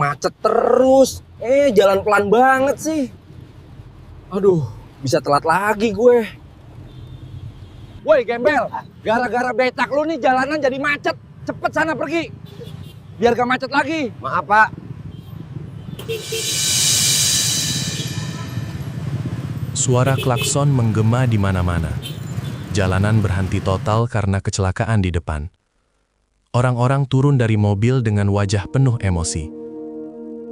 Macet terus. Jalan pelan banget sih. Aduh, bisa telat lagi gue. Woi gembel, gara-gara becak lu nih jalanan jadi macet. Cepet sana pergi. Biar gak macet lagi. Maaf, Pak. Suara klakson menggema di mana-mana. Jalanan berhenti total karena kecelakaan di depan. Orang-orang turun dari mobil dengan wajah penuh emosi.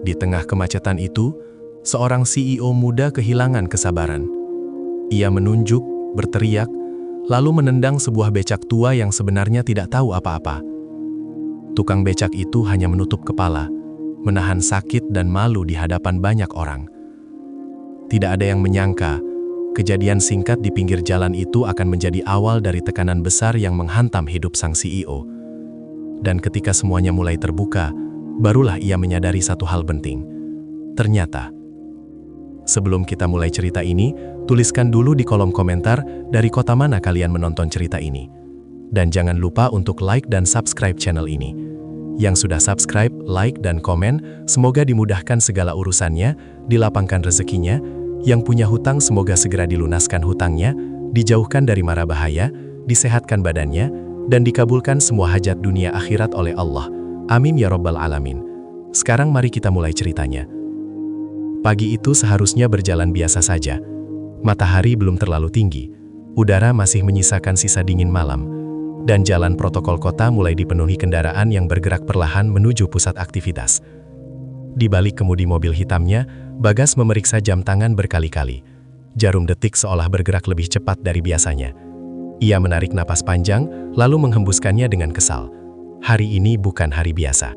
Di tengah kemacetan itu, seorang CEO muda kehilangan kesabaran. Ia menunjuk, berteriak, lalu menendang sebuah becak tua yang sebenarnya tidak tahu apa-apa. Tukang becak itu hanya menutup kepala, menahan sakit dan malu di hadapan banyak orang. Tidak ada yang menyangka, kejadian singkat di pinggir jalan itu akan menjadi awal dari tekanan besar yang menghantam hidup sang CEO. Dan ketika semuanya mulai terbuka, barulah ia menyadari satu hal penting. Ternyata, sebelum kita mulai cerita ini, tuliskan dulu di kolom komentar dari kota mana kalian menonton cerita ini. Dan jangan lupa untuk like dan subscribe channel ini. Yang sudah subscribe, like, dan komen, semoga dimudahkan segala urusannya, dilapangkan rezekinya, yang punya hutang semoga segera dilunaskan hutangnya, dijauhkan dari mara bahaya, disehatkan badannya, dan dikabulkan semua hajat dunia akhirat oleh Allah. Amin ya Rabbal Alamin. Sekarang mari kita mulai ceritanya. Pagi itu seharusnya berjalan biasa saja. Matahari belum terlalu tinggi, udara masih menyisakan sisa dingin malam, dan jalan protokol kota mulai dipenuhi kendaraan yang bergerak perlahan menuju pusat aktivitas. Di balik kemudi mobil hitamnya, Bagas memeriksa jam tangan berkali-kali. Jarum detik seolah bergerak lebih cepat dari biasanya. Ia menarik napas panjang, lalu menghembuskannya dengan kesal. Hari ini bukan hari biasa.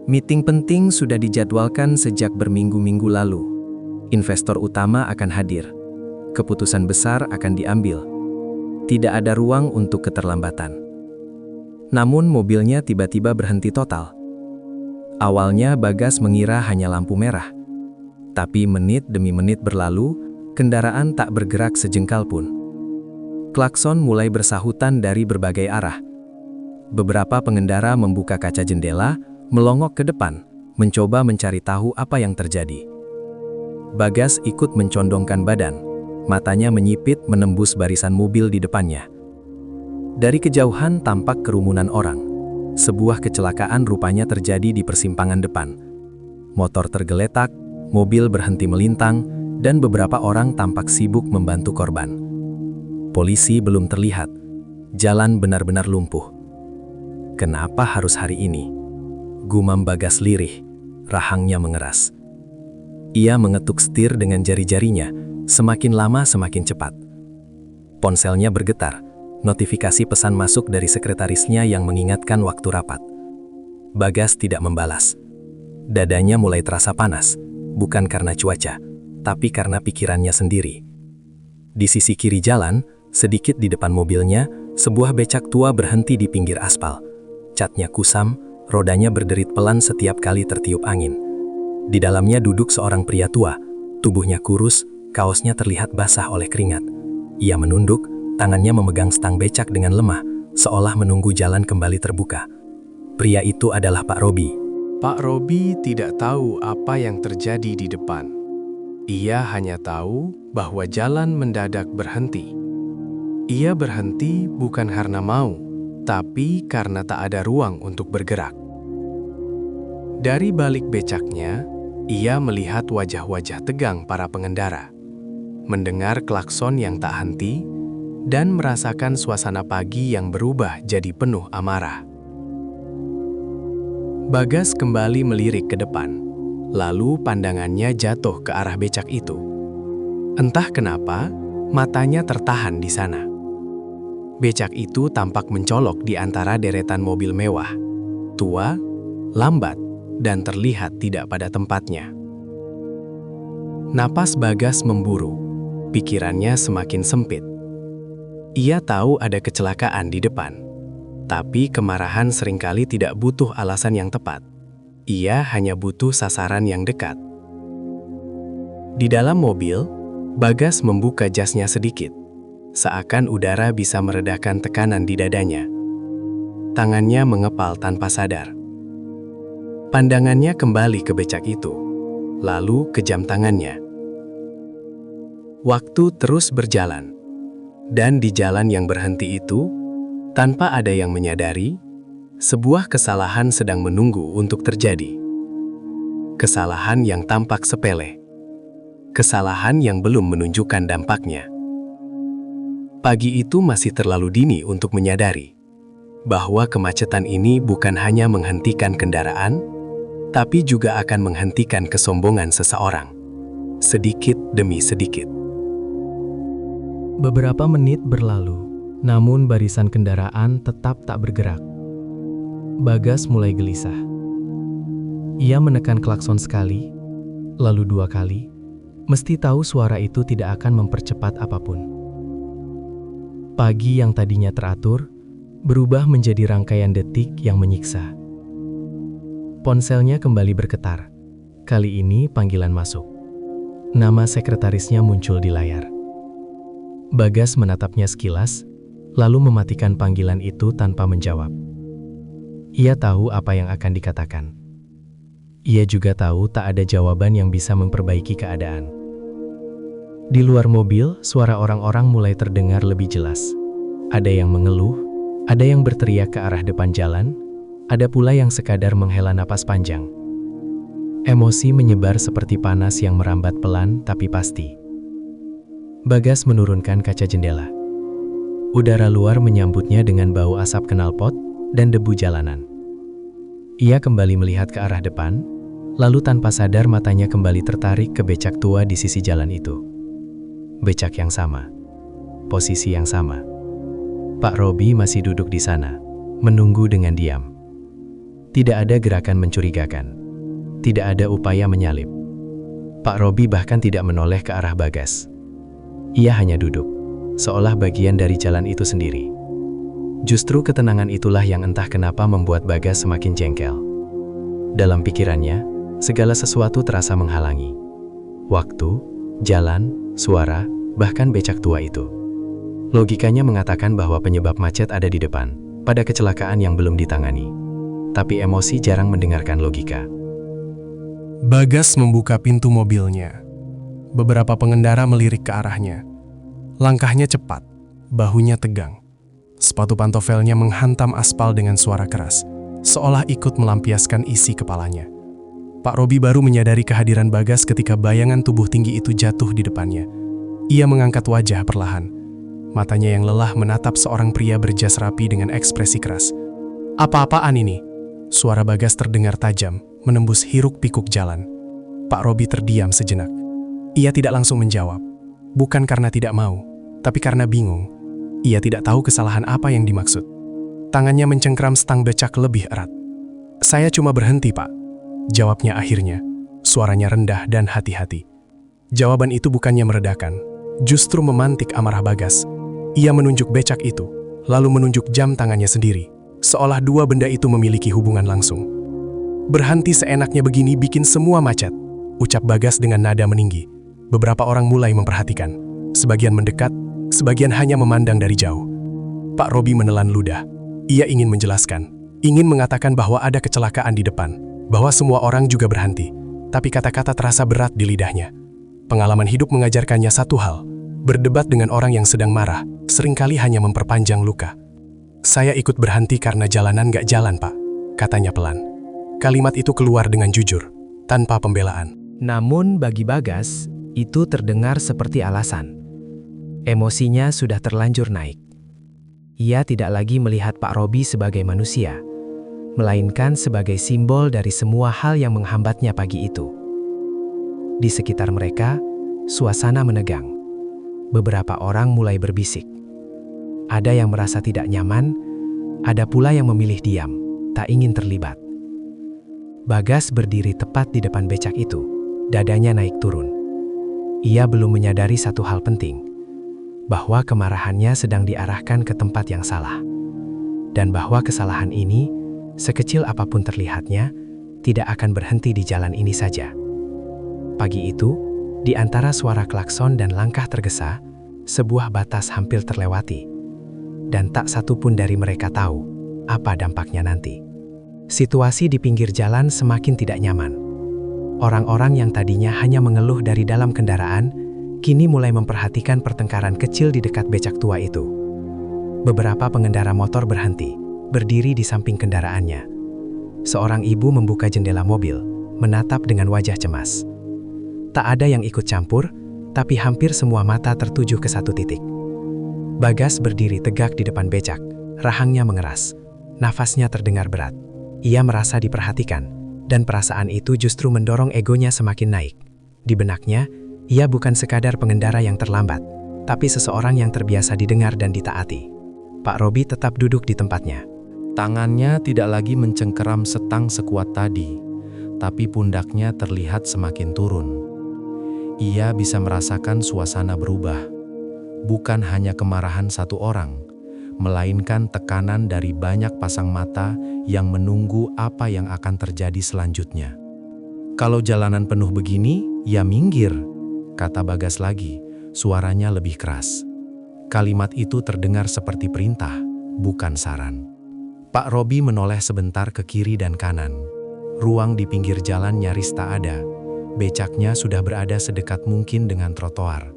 Meeting penting sudah dijadwalkan sejak berminggu-minggu lalu. Investor utama akan hadir. Keputusan besar akan diambil. Tidak ada ruang untuk keterlambatan. Namun mobilnya tiba-tiba berhenti total. Awalnya Bagas mengira hanya lampu merah. Tapi menit demi menit berlalu, kendaraan tak bergerak sejengkal pun. Klakson mulai bersahutan dari berbagai arah. Beberapa pengendara membuka kaca jendela, melongok ke depan, mencoba mencari tahu apa yang terjadi. Bagas ikut mencondongkan badan, matanya menyipit menembus barisan mobil di depannya. Dari kejauhan tampak kerumunan orang. Sebuah kecelakaan rupanya terjadi di persimpangan depan. Motor tergeletak, mobil berhenti melintang, dan beberapa orang tampak sibuk membantu korban. Polisi belum terlihat. Jalan benar-benar lumpuh. Kenapa harus hari ini? Gumam Bagas lirih, rahangnya mengeras. Ia mengetuk setir dengan jari-jarinya, semakin lama semakin cepat. Ponselnya bergetar, notifikasi pesan masuk dari sekretarisnya yang mengingatkan waktu rapat. Bagas tidak membalas. Dadanya mulai terasa panas, bukan karena cuaca, tapi karena pikirannya sendiri. Di sisi kiri jalan, sedikit di depan mobilnya, sebuah becak tua berhenti di pinggir aspal. Catnya kusam, rodanya berderit pelan setiap kali tertiup angin. Di dalamnya duduk seorang pria tua, tubuhnya kurus, kaosnya terlihat basah oleh keringat. Ia menunduk, tangannya memegang stang becak dengan lemah, seolah menunggu jalan kembali terbuka. Pria itu adalah Pak Robi. Pak Robi tidak tahu apa yang terjadi di depan. Ia hanya tahu bahwa jalan mendadak berhenti. Ia berhenti bukan karena mau, tapi karena tak ada ruang untuk bergerak. Dari balik becaknya, ia melihat wajah-wajah tegang para pengendara, mendengar klakson yang tak henti, dan merasakan suasana pagi yang berubah jadi penuh amarah. Bagas kembali melirik ke depan, lalu pandangannya jatuh ke arah becak itu. Entah kenapa, matanya tertahan di sana. Becak itu tampak mencolok di antara deretan mobil mewah, tua, lambat, dan terlihat tidak pada tempatnya. Napas Bagas memburu, pikirannya semakin sempit. Ia tahu ada kecelakaan di depan, tapi kemarahan seringkali tidak butuh alasan yang tepat. Ia hanya butuh sasaran yang dekat. Di dalam mobil, Bagas membuka jasnya sedikit, seakan udara bisa meredakan tekanan di dadanya. Tangannya mengepal tanpa sadar. Pandangannya kembali ke becak itu, lalu ke jam tangannya. Waktu terus berjalan, dan di jalan yang berhenti itu, tanpa ada yang menyadari, sebuah kesalahan sedang menunggu untuk terjadi. Kesalahan yang tampak sepele. Kesalahan yang belum menunjukkan dampaknya. Pagi itu masih terlalu dini untuk menyadari bahwa kemacetan ini bukan hanya menghentikan kendaraan, tapi juga akan menghentikan kesombongan seseorang, sedikit demi sedikit. Beberapa menit berlalu, namun barisan kendaraan tetap tak bergerak. Bagas mulai gelisah. Ia menekan klakson sekali, lalu 2 kali, mesti tahu suara itu tidak akan mempercepat apapun. Pagi yang tadinya teratur, berubah menjadi rangkaian detik yang menyiksa. Ponselnya kembali bergetar. Kali ini panggilan masuk. Nama sekretarisnya muncul di layar. Bagas menatapnya sekilas, lalu mematikan panggilan itu tanpa menjawab. Ia tahu apa yang akan dikatakan. Ia juga tahu tak ada jawaban yang bisa memperbaiki keadaan. Di luar mobil, suara orang-orang mulai terdengar lebih jelas. Ada yang mengeluh, ada yang berteriak ke arah depan jalan, ada pula yang sekadar menghela napas panjang. Emosi menyebar seperti panas yang merambat pelan tapi pasti. Bagas menurunkan kaca jendela. Udara luar menyambutnya dengan bau asap knalpot dan debu jalanan. Ia kembali melihat ke arah depan, lalu tanpa sadar matanya kembali tertarik ke becak tua di sisi jalan itu. Becak yang sama, posisi yang sama. Pak Robi masih duduk di sana, menunggu dengan diam. Tidak ada gerakan mencurigakan, tidak ada upaya menyalip. Pak Robi bahkan tidak menoleh ke arah Bagas. Ia hanya duduk, seolah bagian dari jalan itu sendiri. Justru ketenangan itulah yang entah kenapa membuat Bagas semakin jengkel. Dalam pikirannya, segala sesuatu terasa menghalangi. Waktu, jalan, suara, bahkan becak tua itu. Logikanya mengatakan bahwa penyebab macet ada di depan, pada kecelakaan yang belum ditangani. Tapi emosi jarang mendengarkan logika. Bagas membuka pintu mobilnya. Beberapa pengendara melirik ke arahnya. Langkahnya cepat, bahunya tegang. Sepatu pantofelnya menghantam aspal dengan suara keras, seolah ikut melampiaskan isi kepalanya. Pak Robi baru menyadari kehadiran Bagas ketika bayangan tubuh tinggi itu jatuh di depannya. Ia mengangkat wajah perlahan. Matanya yang lelah menatap seorang pria berjas rapi dengan ekspresi keras. "Apa-apaan ini?" Suara Bagas terdengar tajam, menembus hiruk-pikuk jalan. Pak Robi terdiam sejenak. Ia tidak langsung menjawab. Bukan karena tidak mau, tapi karena bingung. Ia tidak tahu kesalahan apa yang dimaksud. Tangannya mencengkram stang becak lebih erat. "Saya cuma berhenti, Pak," jawabnya akhirnya. Suaranya rendah dan hati-hati. Jawaban itu bukannya meredakan, justru memantik amarah Bagas. Ia menunjuk becak itu, lalu menunjuk jam tangannya sendiri, seolah dua benda itu memiliki hubungan langsung. "Berhenti seenaknya begini bikin semua macet," ucap Bagas dengan nada meninggi. Beberapa orang mulai memperhatikan. Sebagian mendekat, sebagian hanya memandang dari jauh. Pak Robi menelan ludah. Ia ingin menjelaskan, ingin mengatakan bahwa ada kecelakaan di depan, bahwa semua orang juga berhenti. Tapi kata-kata terasa berat di lidahnya. Pengalaman hidup mengajarkannya satu hal, berdebat dengan orang yang sedang marah, seringkali hanya memperpanjang luka. "Saya ikut berhenti karena jalanan gak jalan, Pak," katanya pelan. Kalimat itu keluar dengan jujur, tanpa pembelaan. Namun bagi Bagas, itu terdengar seperti alasan. Emosinya sudah terlanjur naik. Ia tidak lagi melihat Pak Robi sebagai manusia, melainkan sebagai simbol dari semua hal yang menghambatnya pagi itu. Di sekitar mereka, suasana menegang. Beberapa orang mulai berbisik. Ada yang merasa tidak nyaman, ada pula yang memilih diam, tak ingin terlibat. Bagas berdiri tepat di depan becak itu, dadanya naik turun. Ia belum menyadari satu hal penting, bahwa kemarahannya sedang diarahkan ke tempat yang salah. Dan bahwa kesalahan ini, sekecil apapun terlihatnya, tidak akan berhenti di jalan ini saja. Pagi itu, di antara suara klakson dan langkah tergesa, sebuah batas hampir terlewati. Dan tak satu pun dari mereka tahu apa dampaknya nanti. Situasi di pinggir jalan semakin tidak nyaman. Orang-orang yang tadinya hanya mengeluh dari dalam kendaraan, kini mulai memperhatikan pertengkaran kecil di dekat becak tua itu. Beberapa pengendara motor berhenti, berdiri di samping kendaraannya. Seorang ibu membuka jendela mobil, menatap dengan wajah cemas. Tak ada yang ikut campur, tapi hampir semua mata tertuju ke satu titik. Bagas berdiri tegak di depan becak, rahangnya mengeras. Nafasnya terdengar berat. Ia merasa diperhatikan, dan perasaan itu justru mendorong egonya semakin naik. Di benaknya, ia bukan sekadar pengendara yang terlambat, tapi seseorang yang terbiasa didengar dan ditaati. Pak Robi tetap duduk di tempatnya. Tangannya tidak lagi mencengkeram setang sekuat tadi, tapi pundaknya terlihat semakin turun. Ia bisa merasakan suasana berubah. Bukan hanya kemarahan satu orang, melainkan tekanan dari banyak pasang mata yang menunggu apa yang akan terjadi selanjutnya. Kalau jalanan penuh begini, ya minggir, kata Bagas lagi, suaranya lebih keras. Kalimat itu terdengar seperti perintah, bukan saran. Pak Robi menoleh sebentar ke kiri dan kanan. Ruang di pinggir jalan nyaris tak ada. Becaknya sudah berada sedekat mungkin dengan trotoar.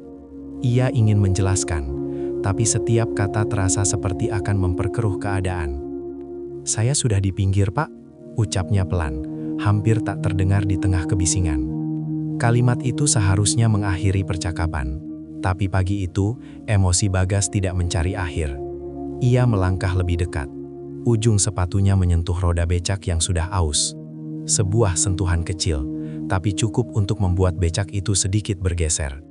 Ia ingin menjelaskan, tapi setiap kata terasa seperti akan memperkeruh keadaan. "Saya sudah di pinggir, Pak," ucapnya pelan, hampir tak terdengar di tengah kebisingan. Kalimat itu seharusnya mengakhiri percakapan, tapi pagi itu, emosi Bagas tidak mencari akhir. Ia melangkah lebih dekat. Ujung sepatunya menyentuh roda becak yang sudah aus. Sebuah sentuhan kecil, tapi cukup untuk membuat becak itu sedikit bergeser.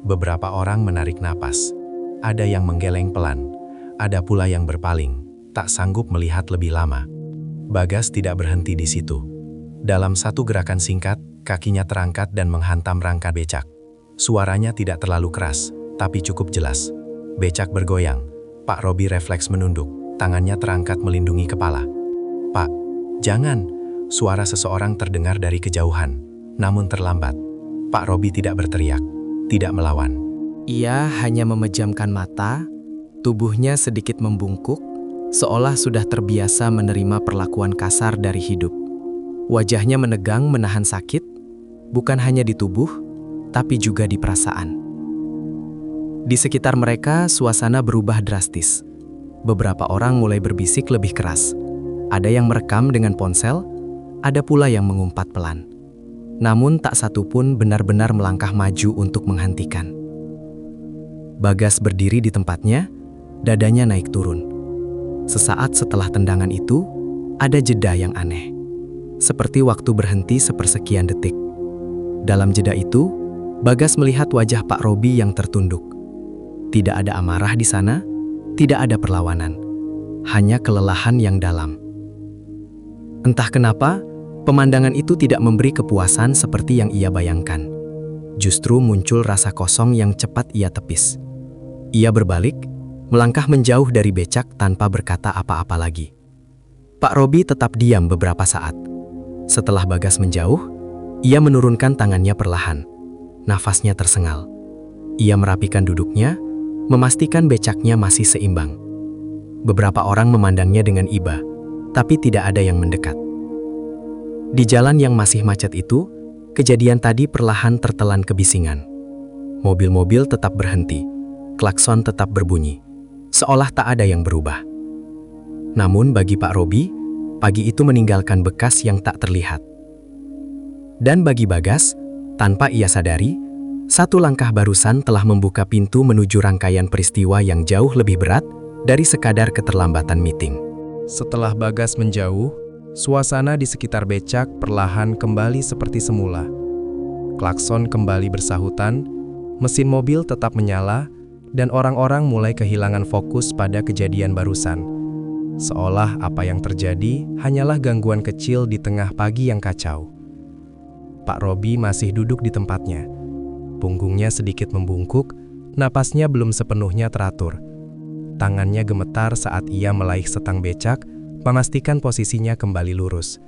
Beberapa orang menarik napas. Ada yang menggeleng pelan, ada pula yang berpaling, tak sanggup melihat lebih lama. Bagas tidak berhenti di situ. Dalam satu gerakan singkat, kakinya terangkat dan menghantam rangka becak. Suaranya tidak terlalu keras, tapi cukup jelas. Becak bergoyang. Pak Robi refleks menunduk, tangannya terangkat melindungi kepala. "Pak, jangan!" Suara seseorang terdengar dari kejauhan, namun terlambat. Pak Robi tidak berteriak, tidak melawan. Ia hanya memejamkan mata, tubuhnya sedikit membungkuk, seolah sudah terbiasa menerima perlakuan kasar dari hidup. Wajahnya menegang menahan sakit, bukan hanya di tubuh, tapi juga di perasaan. Di sekitar mereka, suasana berubah drastis. Beberapa orang mulai berbisik lebih keras. Ada yang merekam dengan ponsel, ada pula yang mengumpat pelan. Namun tak satu pun benar-benar melangkah maju untuk menghentikan. Bagas berdiri di tempatnya, dadanya naik turun. Sesaat setelah tendangan itu, ada jeda yang aneh. Seperti waktu berhenti sepersekian detik. Dalam jeda itu, Bagas melihat wajah Pak Robi yang tertunduk. Tidak ada amarah di sana, tidak ada perlawanan. Hanya kelelahan yang dalam. Entah kenapa, pemandangan itu tidak memberi kepuasan seperti yang ia bayangkan. Justru muncul rasa kosong yang cepat ia tepis. Ia berbalik, melangkah menjauh dari becak tanpa berkata apa-apa lagi. Pak Robi tetap diam beberapa saat. Setelah Bagas menjauh, ia menurunkan tangannya perlahan. Nafasnya tersengal. Ia merapikan duduknya, memastikan becaknya masih seimbang. Beberapa orang memandangnya dengan iba, tapi tidak ada yang mendekat. Di jalan yang masih macet itu, kejadian tadi perlahan tertelan kebisingan. Mobil-mobil tetap berhenti, klakson tetap berbunyi, seolah tak ada yang berubah. Namun bagi Pak Robi, pagi itu meninggalkan bekas yang tak terlihat. Dan bagi Bagas, tanpa ia sadari, satu langkah barusan telah membuka pintu menuju rangkaian peristiwa yang jauh lebih berat dari sekadar keterlambatan meeting. Setelah Bagas menjauh, suasana di sekitar becak perlahan kembali seperti semula. Klakson kembali bersahutan, mesin mobil tetap menyala, dan orang-orang mulai kehilangan fokus pada kejadian barusan. Seolah apa yang terjadi hanyalah gangguan kecil di tengah pagi yang kacau. Pak Robi masih duduk di tempatnya. Punggungnya sedikit membungkuk, napasnya belum sepenuhnya teratur. Tangannya gemetar saat ia melaih setang becak, memastikan posisinya kembali lurus.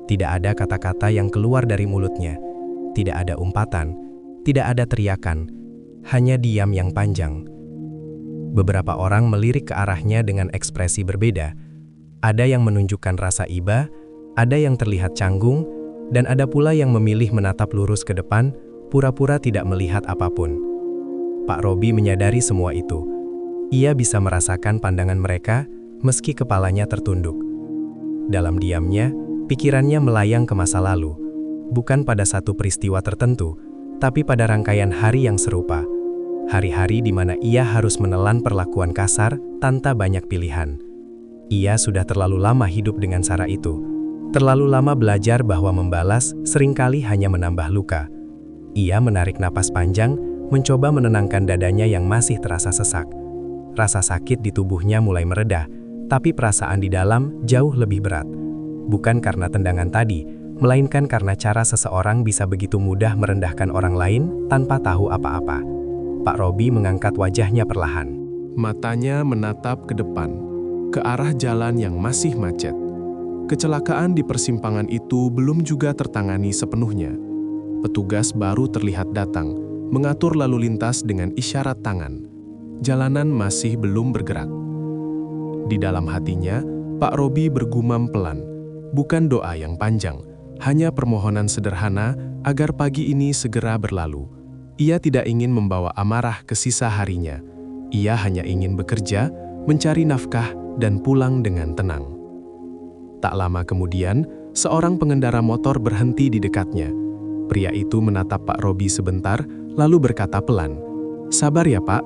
Tidak ada kata-kata yang keluar dari mulutnya. Tidak ada umpatan, tidak ada teriakan, hanya diam yang panjang. Beberapa orang melirik ke arahnya dengan ekspresi berbeda. Ada yang menunjukkan rasa iba, Ada yang terlihat canggung, dan ada pula yang memilih menatap lurus ke depan, pura-pura tidak melihat apapun. Pak Robi menyadari semua itu. Ia bisa merasakan pandangan mereka, meski kepalanya tertunduk. Dalam diamnya, pikirannya melayang ke masa lalu, bukan pada satu peristiwa tertentu, tapi pada rangkaian hari yang serupa. Hari-hari di mana ia harus menelan perlakuan kasar tanpa banyak pilihan. Ia sudah terlalu lama hidup dengan cara itu. Terlalu lama belajar bahwa membalas seringkali hanya menambah luka. Ia menarik napas panjang, mencoba menenangkan dadanya yang masih terasa sesak. Rasa sakit di tubuhnya mulai mereda, tapi perasaan di dalam jauh lebih berat. Bukan karena tendangan tadi, melainkan karena cara seseorang bisa begitu mudah merendahkan orang lain tanpa tahu apa-apa. Pak Robi mengangkat wajahnya perlahan. Matanya menatap ke depan, ke arah jalan yang masih macet. Kecelakaan di persimpangan itu belum juga tertangani sepenuhnya. Petugas baru terlihat datang, mengatur lalu lintas dengan isyarat tangan. Jalanan masih belum bergerak. Di dalam hatinya, Pak Robi bergumam pelan, bukan doa yang panjang, hanya permohonan sederhana agar pagi ini segera berlalu. Ia tidak ingin membawa amarah ke sisa harinya. Ia hanya ingin bekerja, mencari nafkah, dan pulang dengan tenang. Tak lama kemudian, seorang pengendara motor berhenti di dekatnya. Pria itu menatap Pak Robi sebentar, lalu berkata pelan, "Sabar ya, Pak."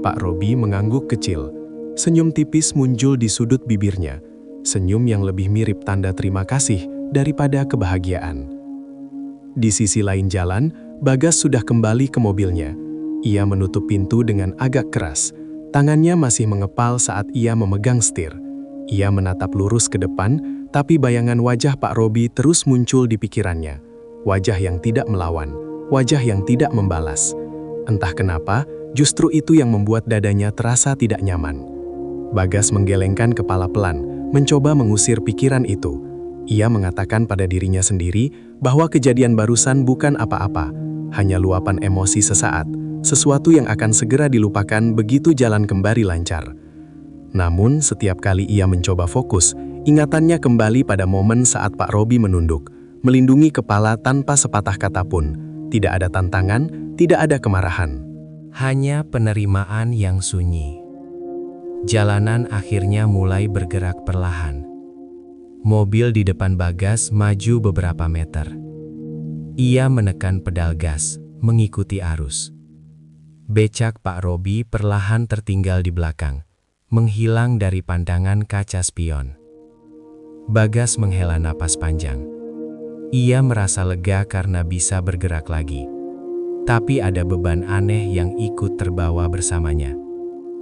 Pak Robi mengangguk kecil. Senyum tipis muncul di sudut bibirnya. Senyum yang lebih mirip tanda terima kasih daripada kebahagiaan. Di sisi lain jalan, Bagas sudah kembali ke mobilnya. Ia menutup pintu dengan agak keras. Tangannya masih mengepal saat ia memegang setir. Ia menatap lurus ke depan, tapi bayangan wajah Pak Robi terus muncul di pikirannya. Wajah yang tidak melawan, wajah yang tidak membalas. Entah kenapa, justru itu yang membuat dadanya terasa tidak nyaman. Bagas menggelengkan kepala pelan, mencoba mengusir pikiran itu. Ia mengatakan pada dirinya sendiri bahwa kejadian barusan bukan apa-apa, hanya luapan emosi sesaat, sesuatu yang akan segera dilupakan begitu jalan kembali lancar. Namun, setiap kali ia mencoba fokus, ingatannya kembali pada momen saat Pak Robi menunduk, melindungi kepala tanpa sepatah kata pun. Tidak ada tantangan, tidak ada kemarahan. Hanya penerimaan yang sunyi. Jalanan akhirnya mulai bergerak perlahan. Mobil di depan Bagas maju beberapa meter. Ia menekan pedal gas, mengikuti arus. Becak Pak Robi perlahan tertinggal di belakang, menghilang dari pandangan kaca spion. Bagas menghela napas panjang. Ia merasa lega karena bisa bergerak lagi. Tapi ada beban aneh yang ikut terbawa bersamanya.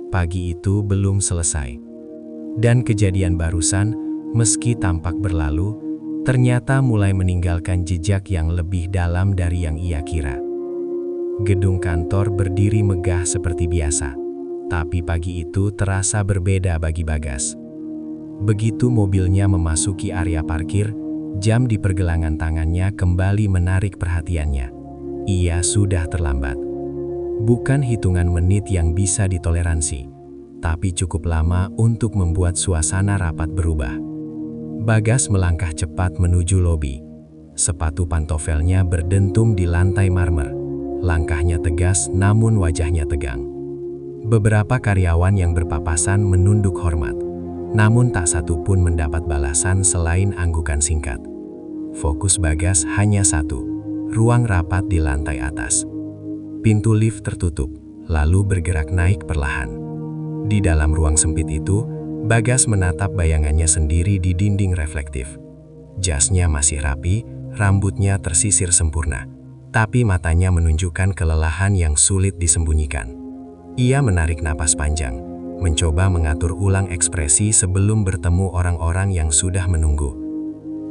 Pagi itu belum selesai. Dan kejadian barusan, meski tampak berlalu, ternyata mulai meninggalkan jejak yang lebih dalam dari yang ia kira. Gedung kantor berdiri megah seperti biasa, tapi pagi itu terasa berbeda bagi Bagas. Begitu mobilnya memasuki area parkir, jam di pergelangan tangannya kembali menarik perhatiannya. Ia sudah terlambat. Bukan hitungan menit yang bisa ditoleransi, tapi cukup lama untuk membuat suasana rapat berubah. Bagas melangkah cepat menuju lobi. Sepatu pantofelnya berdentum di lantai marmer. Langkahnya tegas namun wajahnya tegang. Beberapa karyawan yang berpapasan menunduk hormat, namun tak satu pun mendapat balasan selain anggukan singkat. Fokus Bagas hanya satu, ruang rapat di lantai atas. Pintu lift tertutup, lalu bergerak naik perlahan. Di dalam ruang sempit itu, Bagas menatap bayangannya sendiri di dinding reflektif. Jasnya masih rapi, rambutnya tersisir sempurna, tapi matanya menunjukkan kelelahan yang sulit disembunyikan. Ia menarik napas panjang, mencoba mengatur ulang ekspresi sebelum bertemu orang-orang yang sudah menunggu.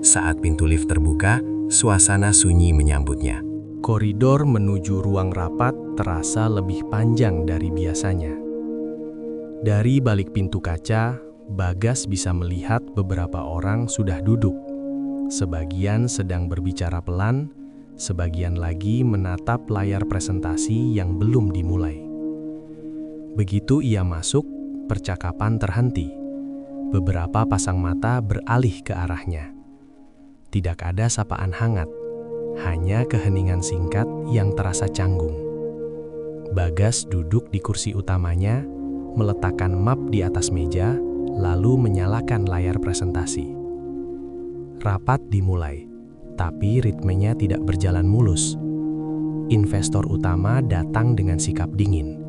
Saat pintu lift terbuka, suasana sunyi menyambutnya. Koridor menuju ruang rapat terasa lebih panjang dari biasanya. Dari balik pintu kaca, Bagas bisa melihat beberapa orang sudah duduk. Sebagian sedang berbicara pelan, sebagian lagi menatap layar presentasi yang belum dimulai. Begitu ia masuk, percakapan terhenti. Beberapa pasang mata beralih ke arahnya. Tidak ada sapaan hangat, hanya keheningan singkat yang terasa canggung. Bagas duduk di kursi utamanya, meletakkan map di atas meja, lalu menyalakan layar presentasi. Rapat dimulai, tapi ritmenya tidak berjalan mulus. Investor utama datang dengan sikap dingin.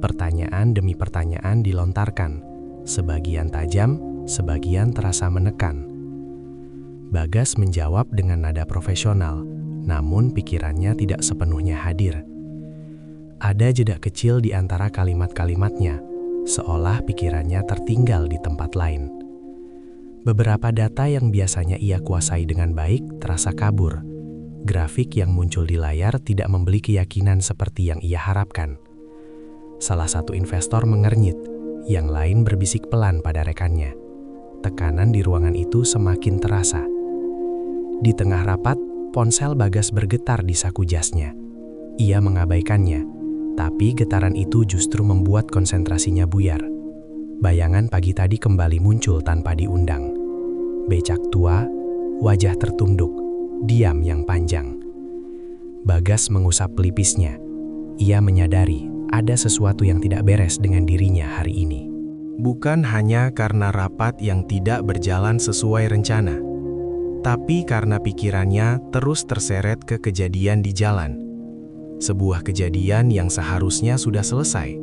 Pertanyaan demi pertanyaan dilontarkan, sebagian tajam, sebagian terasa menekan. Bagas menjawab dengan nada profesional, namun pikirannya tidak sepenuhnya hadir. Ada jeda kecil di antara kalimat-kalimatnya, seolah pikirannya tertinggal di tempat lain. Beberapa data yang biasanya ia kuasai dengan baik terasa kabur. Grafik yang muncul di layar tidak memberi keyakinan seperti yang ia harapkan. Salah satu investor mengernyit, yang lain berbisik pelan pada rekannya. Tekanan di ruangan itu semakin terasa. Di tengah rapat, ponsel Bagas bergetar di saku jasnya. Ia mengabaikannya, tapi getaran itu justru membuat konsentrasinya buyar. Bayangan pagi tadi kembali muncul tanpa diundang. Becak tua, wajah tertunduk, diam yang panjang. Bagas mengusap pelipisnya. Ia menyadari ada sesuatu yang tidak beres dengan dirinya hari ini. Bukan hanya karena rapat yang tidak berjalan sesuai rencana, tapi karena pikirannya terus terseret ke kejadian di jalan. Sebuah kejadian yang seharusnya sudah selesai,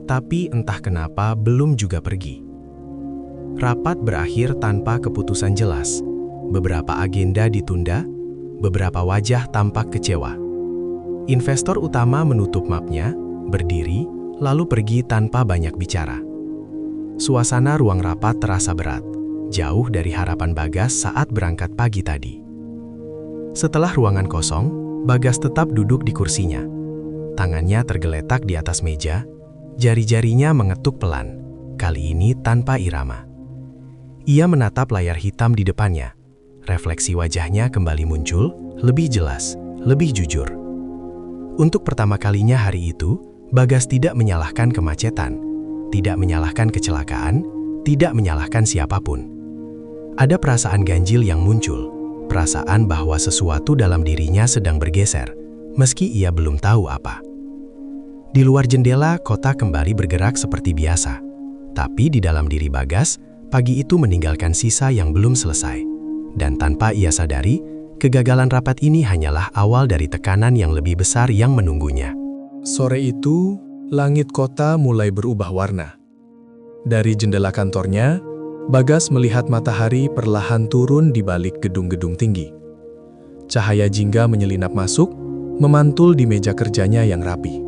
tapi entah kenapa belum juga pergi. Rapat berakhir tanpa keputusan jelas. Beberapa agenda ditunda, beberapa wajah tampak kecewa. Investor utama menutup mapnya, berdiri, lalu pergi tanpa banyak bicara. Suasana ruang rapat terasa berat, jauh dari harapan Bagas saat berangkat pagi tadi. Setelah ruangan kosong, Bagas tetap duduk di kursinya. Tangannya tergeletak di atas meja, jari-jarinya mengetuk pelan, kali ini tanpa irama. Ia menatap layar hitam di depannya. Refleksi wajahnya kembali muncul, lebih jelas, lebih jujur. Untuk pertama kalinya hari itu, Bagas tidak menyalahkan kemacetan, tidak menyalahkan kecelakaan, tidak menyalahkan siapapun. Ada perasaan ganjil yang muncul, perasaan bahwa sesuatu dalam dirinya sedang bergeser, meski ia belum tahu apa. Di luar jendela, kota kembali bergerak seperti biasa. Tapi di dalam diri Bagas, pagi itu meninggalkan sisa yang belum selesai. Dan tanpa ia sadari, kegagalan rapat ini hanyalah awal dari tekanan yang lebih besar yang menunggunya. Sore itu, langit kota mulai berubah warna. Dari jendela kantornya, Bagas melihat matahari perlahan turun di balik gedung-gedung tinggi. Cahaya jingga menyelinap masuk, memantul di meja kerjanya yang rapi.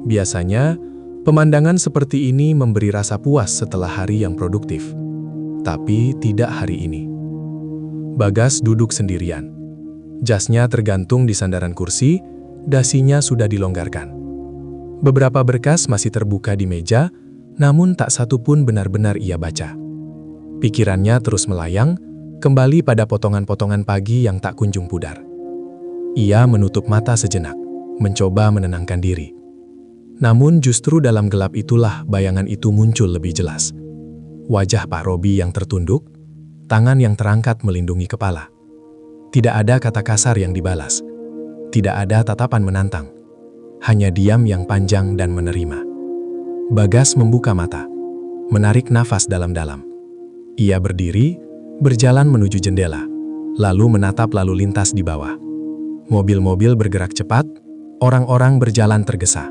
Biasanya, pemandangan seperti ini memberi rasa puas setelah hari yang produktif. Tapi tidak hari ini. Bagas duduk sendirian. Jasnya tergantung di sandaran kursi, dasinya sudah dilonggarkan. Beberapa berkas masih terbuka di meja, namun tak satu pun benar-benar ia baca. Pikirannya terus melayang, kembali pada potongan-potongan pagi yang tak kunjung pudar. Ia menutup mata sejenak, mencoba menenangkan diri. Namun justru dalam gelap itulah bayangan itu muncul lebih jelas. Wajah Pak Robi yang tertunduk, tangan yang terangkat melindungi kepala. Tidak ada kata kasar yang dibalas. Tidak ada tatapan menantang. Hanya diam yang panjang dan menerima. Bagas membuka mata, menarik nafas dalam-dalam. Ia berdiri, berjalan menuju jendela, lalu menatap lalu lintas di bawah. Mobil-mobil bergerak cepat, orang-orang berjalan tergesa.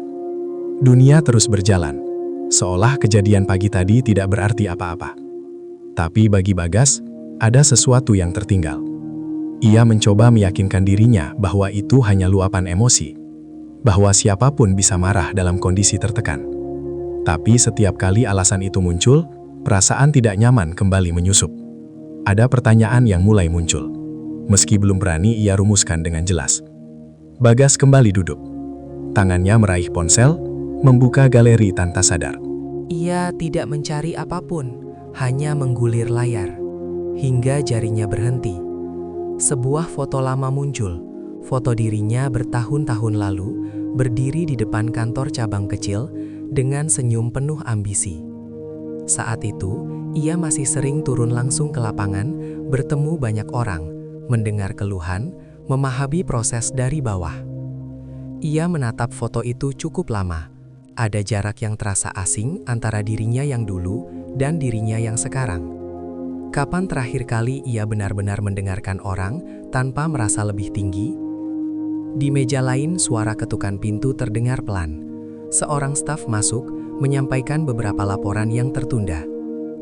Dunia terus berjalan, seolah kejadian pagi tadi tidak berarti apa-apa. Tapi bagi Bagas, ada sesuatu yang tertinggal. Ia mencoba meyakinkan dirinya bahwa itu hanya luapan emosi, bahwa siapapun bisa marah dalam kondisi tertekan. Tapi setiap kali alasan itu muncul, perasaan tidak nyaman kembali menyusup. Ada pertanyaan yang mulai muncul. Meski belum berani ia rumuskan dengan jelas. Bagas kembali duduk. Tangannya meraih ponsel, membuka galeri tanpa sadar. Ia tidak mencari apapun, hanya menggulir layar. Hingga jarinya berhenti. Sebuah foto lama muncul. Foto dirinya bertahun-tahun lalu, berdiri di depan kantor cabang kecil, dengan senyum penuh ambisi. Saat itu, ia masih sering turun langsung ke lapangan, bertemu banyak orang, mendengar keluhan, memahami proses dari bawah. Ia menatap foto itu cukup lama. Ada jarak yang terasa asing antara dirinya yang dulu dan dirinya yang sekarang. Kapan terakhir kali ia benar-benar mendengarkan orang tanpa merasa lebih tinggi? Di meja lain, suara ketukan pintu terdengar pelan. Seorang staf masuk, menyampaikan beberapa laporan yang tertunda.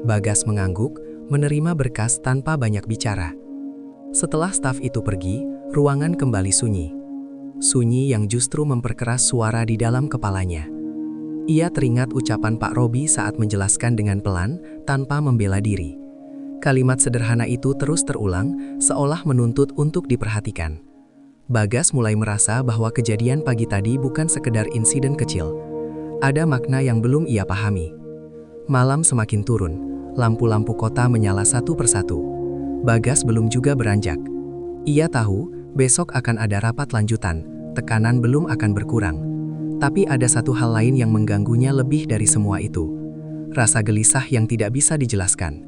Bagas mengangguk, menerima berkas tanpa banyak bicara. Setelah staf itu pergi, ruangan kembali sunyi. Sunyi yang justru memperkeras suara di dalam kepalanya. Ia teringat ucapan Pak Robi saat menjelaskan dengan pelan, tanpa membela diri. Kalimat sederhana itu terus terulang, seolah menuntut untuk diperhatikan. Bagas mulai merasa bahwa kejadian pagi tadi bukan sekedar insiden kecil. Ada makna yang belum ia pahami. Malam semakin turun, lampu-lampu kota menyala satu persatu. Bagas belum juga beranjak. Ia tahu, besok akan ada rapat lanjutan, tekanan belum akan berkurang. Tapi ada satu hal lain yang mengganggunya lebih dari semua itu. Rasa gelisah yang tidak bisa dijelaskan.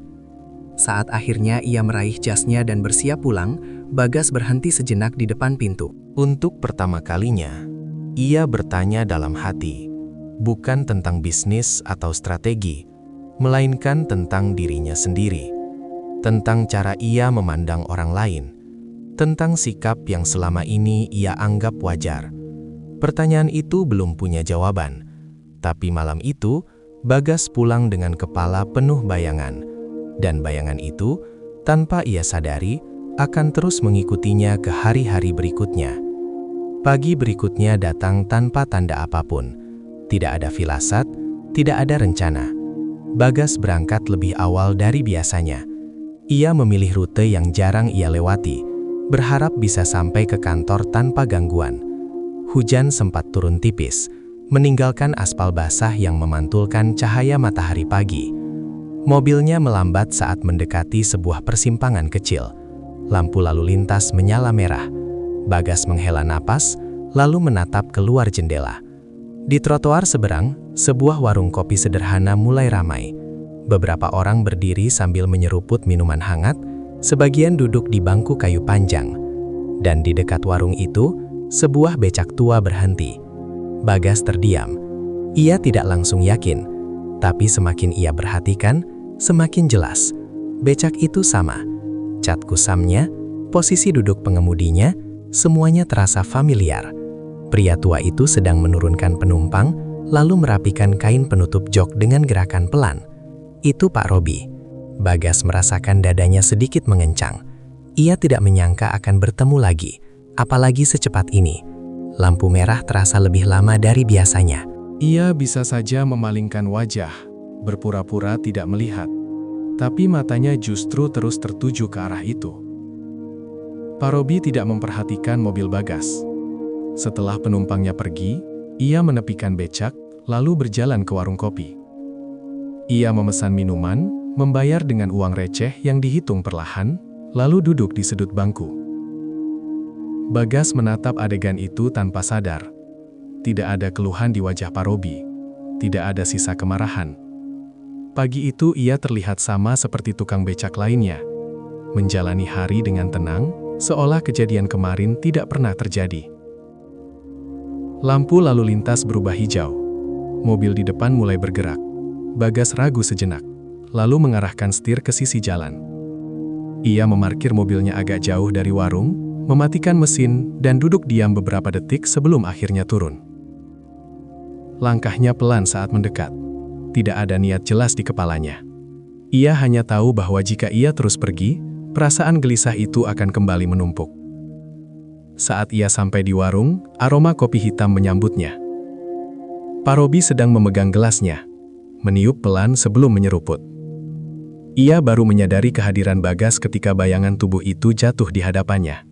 Saat akhirnya ia meraih jasnya dan bersiap pulang, Bagas berhenti sejenak di depan pintu. Untuk pertama kalinya, ia bertanya dalam hati, bukan tentang bisnis atau strategi, melainkan tentang dirinya sendiri, tentang cara ia memandang orang lain, tentang sikap yang selama ini ia anggap wajar. Pertanyaan itu belum punya jawaban, tapi malam itu, Bagas pulang dengan kepala penuh bayangan, dan bayangan itu, tanpa ia sadari, akan terus mengikutinya ke hari-hari berikutnya. Pagi berikutnya datang tanpa tanda apapun. Tidak ada firasat, tidak ada rencana. Bagas berangkat lebih awal dari biasanya. Ia memilih rute yang jarang ia lewati, berharap bisa sampai ke kantor tanpa gangguan. Hujan sempat turun tipis, meninggalkan aspal basah yang memantulkan cahaya matahari pagi. Mobilnya melambat saat mendekati sebuah persimpangan kecil. Lampu lalu lintas menyala merah. Bagas menghela napas, lalu menatap keluar jendela. Di trotoar seberang, sebuah warung kopi sederhana mulai ramai. Beberapa orang berdiri sambil menyeruput minuman hangat, sebagian duduk di bangku kayu panjang. Dan di dekat warung itu, sebuah becak tua berhenti. Bagas terdiam. Ia tidak langsung yakin, tapi semakin ia perhatikan, semakin jelas. Becak itu sama. Cat kusamnya, posisi duduk pengemudinya, semuanya terasa familiar. Pria tua itu sedang menurunkan penumpang, lalu merapikan kain penutup jok dengan gerakan pelan. Itu Pak Robi. Bagas merasakan dadanya sedikit mengencang. Ia tidak menyangka akan bertemu lagi, apalagi secepat ini. Lampu merah terasa lebih lama dari biasanya. Ia bisa saja memalingkan wajah, berpura-pura tidak melihat. Tapi matanya justru terus tertuju ke arah itu. Pak Robi tidak memperhatikan mobil Bagas. Setelah penumpangnya pergi, ia menepikan becak, lalu berjalan ke warung kopi. Ia memesan minuman, membayar dengan uang receh yang dihitung perlahan, lalu duduk di sudut bangku. Bagas menatap adegan itu tanpa sadar. Tidak ada keluhan di wajah Pak Robi. Tidak ada sisa kemarahan. Pagi itu ia terlihat sama seperti tukang becak lainnya. Menjalani hari dengan tenang, seolah kejadian kemarin tidak pernah terjadi. Lampu lalu lintas berubah hijau. Mobil di depan mulai bergerak. Bagas ragu sejenak, lalu mengarahkan setir ke sisi jalan. Ia memarkir mobilnya agak jauh dari warung, mematikan mesin, dan duduk diam beberapa detik sebelum akhirnya turun. Langkahnya pelan saat mendekat. Tidak ada niat jelas di kepalanya. Ia hanya tahu bahwa jika ia terus pergi, perasaan gelisah itu akan kembali menumpuk. Saat ia sampai di warung, aroma kopi hitam menyambutnya. Pak Robi sedang memegang gelasnya, meniup pelan sebelum menyeruput. Ia baru menyadari kehadiran Bagas ketika bayangan tubuh itu jatuh di hadapannya.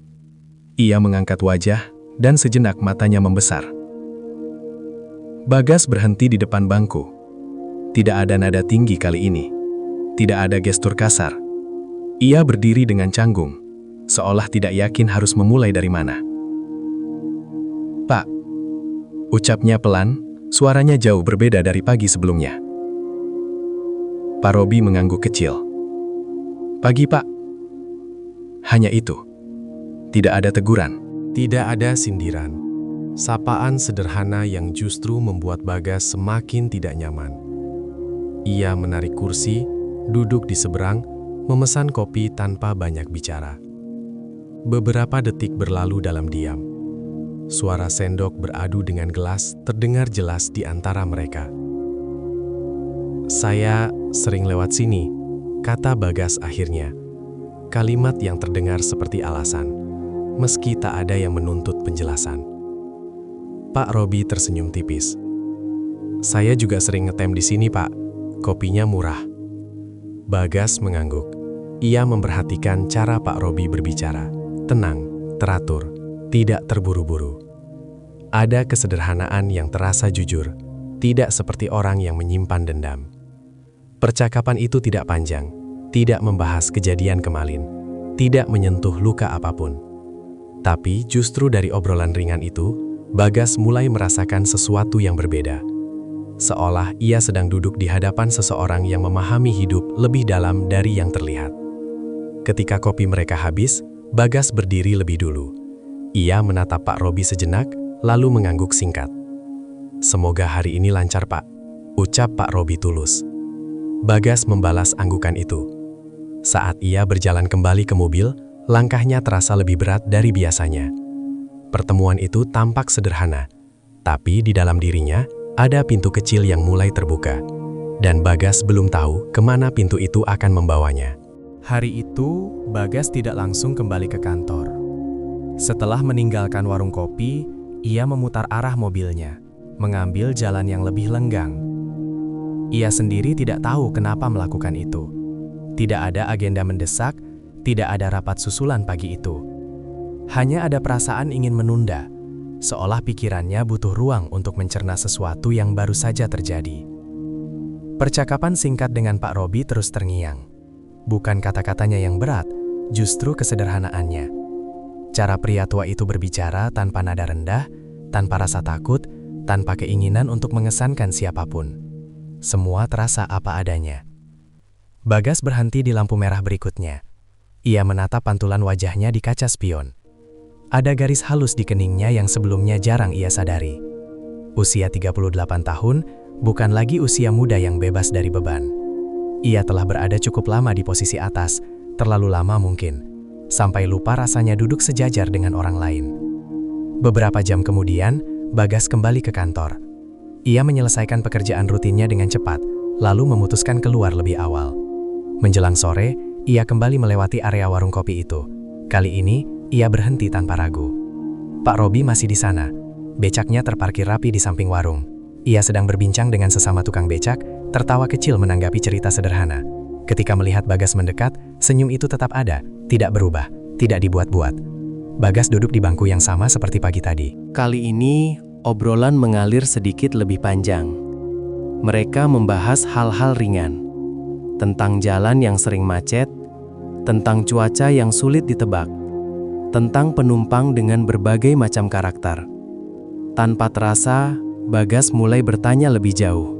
Ia mengangkat wajah, dan sejenak matanya membesar. Bagas berhenti di depan bangku. Tidak ada nada tinggi kali ini. Tidak ada gestur kasar. Ia berdiri dengan canggung, seolah tidak yakin harus memulai dari mana. "Pak," ucapnya pelan, suaranya jauh berbeda dari pagi sebelumnya. Pak Robi mengangguk kecil. "Pagi, Pak." Hanya itu. Tidak ada teguran. Tidak ada sindiran. Sapaan sederhana yang justru membuat Bagas semakin tidak nyaman. Ia menarik kursi, duduk di seberang, memesan kopi tanpa banyak bicara. Beberapa detik berlalu dalam diam. Suara sendok beradu dengan gelas terdengar jelas di antara mereka. "Saya sering lewat sini," kata Bagas akhirnya. Kalimat yang terdengar seperti alasan, meski tak ada yang menuntut penjelasan. Pak Robi tersenyum tipis. "Saya juga sering ngetem di sini, Pak. Kopinya murah." Bagas mengangguk. Ia memperhatikan cara Pak Robi berbicara. Tenang, teratur, tidak terburu-buru. Ada kesederhanaan yang terasa jujur, tidak seperti orang yang menyimpan dendam. Percakapan itu tidak panjang, tidak membahas kejadian kemarin, tidak menyentuh luka apapun. Tapi justru dari obrolan ringan itu, Bagas mulai merasakan sesuatu yang berbeda. Seolah ia sedang duduk di hadapan seseorang yang memahami hidup lebih dalam dari yang terlihat. Ketika kopi mereka habis, Bagas berdiri lebih dulu. Ia menatap Pak Robi sejenak, lalu mengangguk singkat. "Semoga hari ini lancar, Pak," ucap Pak Robi tulus. Bagas membalas anggukan itu. Saat ia berjalan kembali ke mobil, langkahnya terasa lebih berat dari biasanya. Pertemuan itu tampak sederhana, tapi di dalam dirinya ada pintu kecil yang mulai terbuka, dan Bagas belum tahu kemana pintu itu akan membawanya. Hari itu, Bagas tidak langsung kembali ke kantor. Setelah meninggalkan warung kopi, ia memutar arah mobilnya, mengambil jalan yang lebih lenggang. Ia sendiri tidak tahu kenapa melakukan itu. Tidak ada agenda mendesak, tidak ada rapat susulan pagi itu. Hanya ada perasaan ingin menunda, seolah pikirannya butuh ruang untuk mencerna sesuatu yang baru saja terjadi. Percakapan singkat dengan Pak Robi terus terngiang. Bukan kata-katanya yang berat, justru kesederhanaannya. Cara pria tua itu berbicara tanpa nada rendah, tanpa rasa takut, tanpa keinginan untuk mengesankan siapapun. Semua terasa apa adanya. Bagas berhenti di lampu merah berikutnya. Ia menatap pantulan wajahnya di kaca spion. Ada garis halus di keningnya yang sebelumnya jarang ia sadari. Usia 38 tahun, bukan lagi usia muda yang bebas dari beban. Ia telah berada cukup lama di posisi atas, terlalu lama mungkin, sampai lupa rasanya duduk sejajar dengan orang lain. Beberapa jam kemudian, Bagas kembali ke kantor. Ia menyelesaikan pekerjaan rutinnya dengan cepat, lalu memutuskan keluar lebih awal. Menjelang sore, ia kembali melewati area warung kopi itu. Kali ini, ia berhenti tanpa ragu. Pak Robi masih di sana. Becaknya terparkir rapi di samping warung. Ia sedang berbincang dengan sesama tukang becak, tertawa kecil menanggapi cerita sederhana. Ketika melihat Bagas mendekat, senyum itu tetap ada, tidak berubah, tidak dibuat-buat. Bagas duduk di bangku yang sama seperti pagi tadi. Kali ini, obrolan mengalir sedikit lebih panjang. Mereka membahas hal-hal ringan. Tentang jalan yang sering macet, tentang cuaca yang sulit ditebak, tentang penumpang dengan berbagai macam karakter. Tanpa terasa, Bagas mulai bertanya lebih jauh.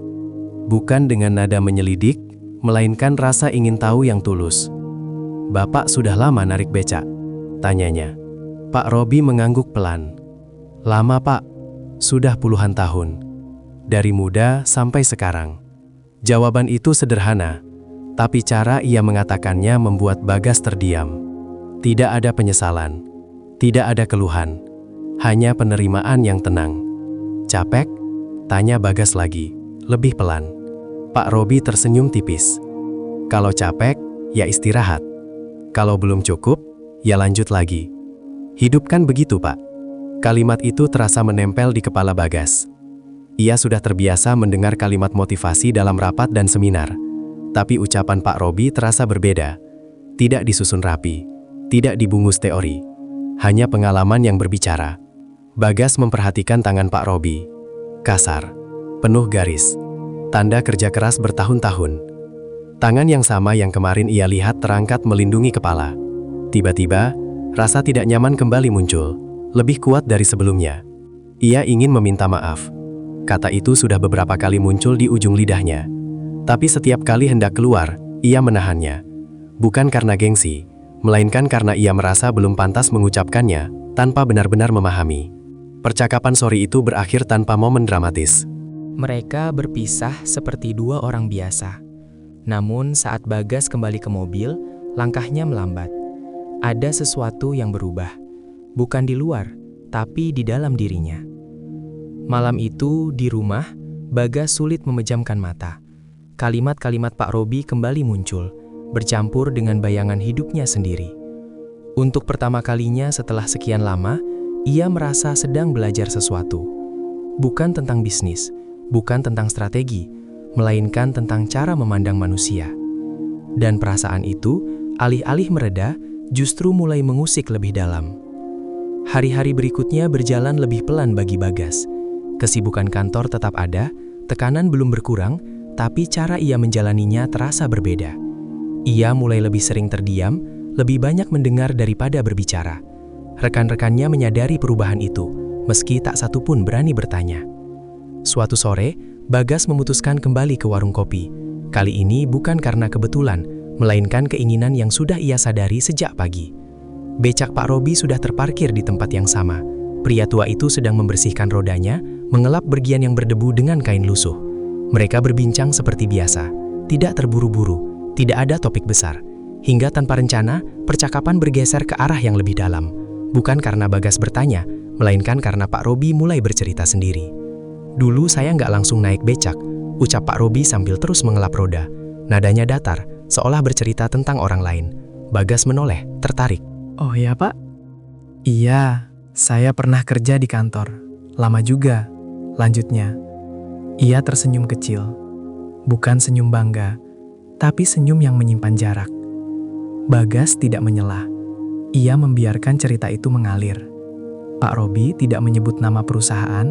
Bukan dengan nada menyelidik, melainkan rasa ingin tahu yang tulus. "Bapak sudah lama narik becak?" tanyanya. Pak Robi mengangguk pelan. "Lama, Pak. Sudah puluhan tahun. Dari muda sampai sekarang." Jawaban itu sederhana, tapi cara ia mengatakannya membuat Bagas terdiam. Tidak ada penyesalan, tidak ada keluhan, hanya penerimaan yang tenang. "Capek?" tanya Bagas lagi, lebih pelan. Pak Robi tersenyum tipis. "Kalau capek, ya istirahat. Kalau belum cukup, ya lanjut lagi. Hidup kan begitu, Pak." Kalimat itu terasa menempel di kepala Bagas. Ia sudah terbiasa mendengar kalimat motivasi dalam rapat dan seminar. Tapi ucapan Pak Robi terasa berbeda. Tidak disusun rapi, tidak dibungkus teori. Hanya pengalaman yang berbicara. Bagas memperhatikan tangan Pak Robi. Kasar, penuh garis. Tanda kerja keras bertahun-tahun. Tangan yang sama yang kemarin ia lihat terangkat melindungi kepala. Tiba-tiba, rasa tidak nyaman kembali muncul, lebih kuat dari sebelumnya. Ia ingin meminta maaf. Kata itu sudah beberapa kali muncul di ujung lidahnya. Tapi setiap kali hendak keluar, ia menahannya. Bukan karena gengsi, melainkan karena ia merasa belum pantas mengucapkannya tanpa benar-benar memahami. Percakapan sore itu berakhir tanpa momen dramatis. Mereka berpisah seperti dua orang biasa. Namun saat Bagas kembali ke mobil, langkahnya melambat. Ada sesuatu yang berubah. Bukan di luar, tapi di dalam dirinya. Malam itu, di rumah, Bagas sulit memejamkan mata. Kalimat-kalimat Pak Robi kembali muncul, bercampur dengan bayangan hidupnya sendiri. Untuk pertama kalinya setelah sekian lama, ia merasa sedang belajar sesuatu. Bukan tentang bisnis, bukan tentang strategi, melainkan tentang cara memandang manusia. Dan perasaan itu, alih-alih mereda, justru mulai mengusik lebih dalam. Hari-hari berikutnya berjalan lebih pelan bagi Bagas. Kesibukan kantor tetap ada, tekanan belum berkurang, tapi cara ia menjalaninya terasa berbeda. Ia mulai lebih sering terdiam, lebih banyak mendengar daripada berbicara. Rekan-rekannya menyadari perubahan itu, meski tak satu pun berani bertanya. Suatu sore, Bagas memutuskan kembali ke warung kopi. Kali ini bukan karena kebetulan, melainkan keinginan yang sudah ia sadari sejak pagi. Becak Pak Robi sudah terparkir di tempat yang sama. Pria tua itu sedang membersihkan rodanya, mengelap bergian yang berdebu dengan kain lusuh. Mereka berbincang seperti biasa, tidak terburu-buru, tidak ada topik besar. Hingga tanpa rencana, percakapan bergeser ke arah yang lebih dalam. Bukan karena Bagas bertanya, melainkan karena Pak Robi mulai bercerita sendiri. "Dulu saya nggak langsung naik becak," ucap Pak Robi sambil terus mengelap roda. Nadanya datar, seolah bercerita tentang orang lain. Bagas menoleh, tertarik. "Oh ya Pak? Iya, saya pernah kerja di kantor. Lama juga," lanjutnya. Ia tersenyum kecil. Bukan senyum bangga, tapi senyum yang menyimpan jarak. Bagas tidak menyela. Ia membiarkan cerita itu mengalir. Pak Robi tidak menyebut nama perusahaan,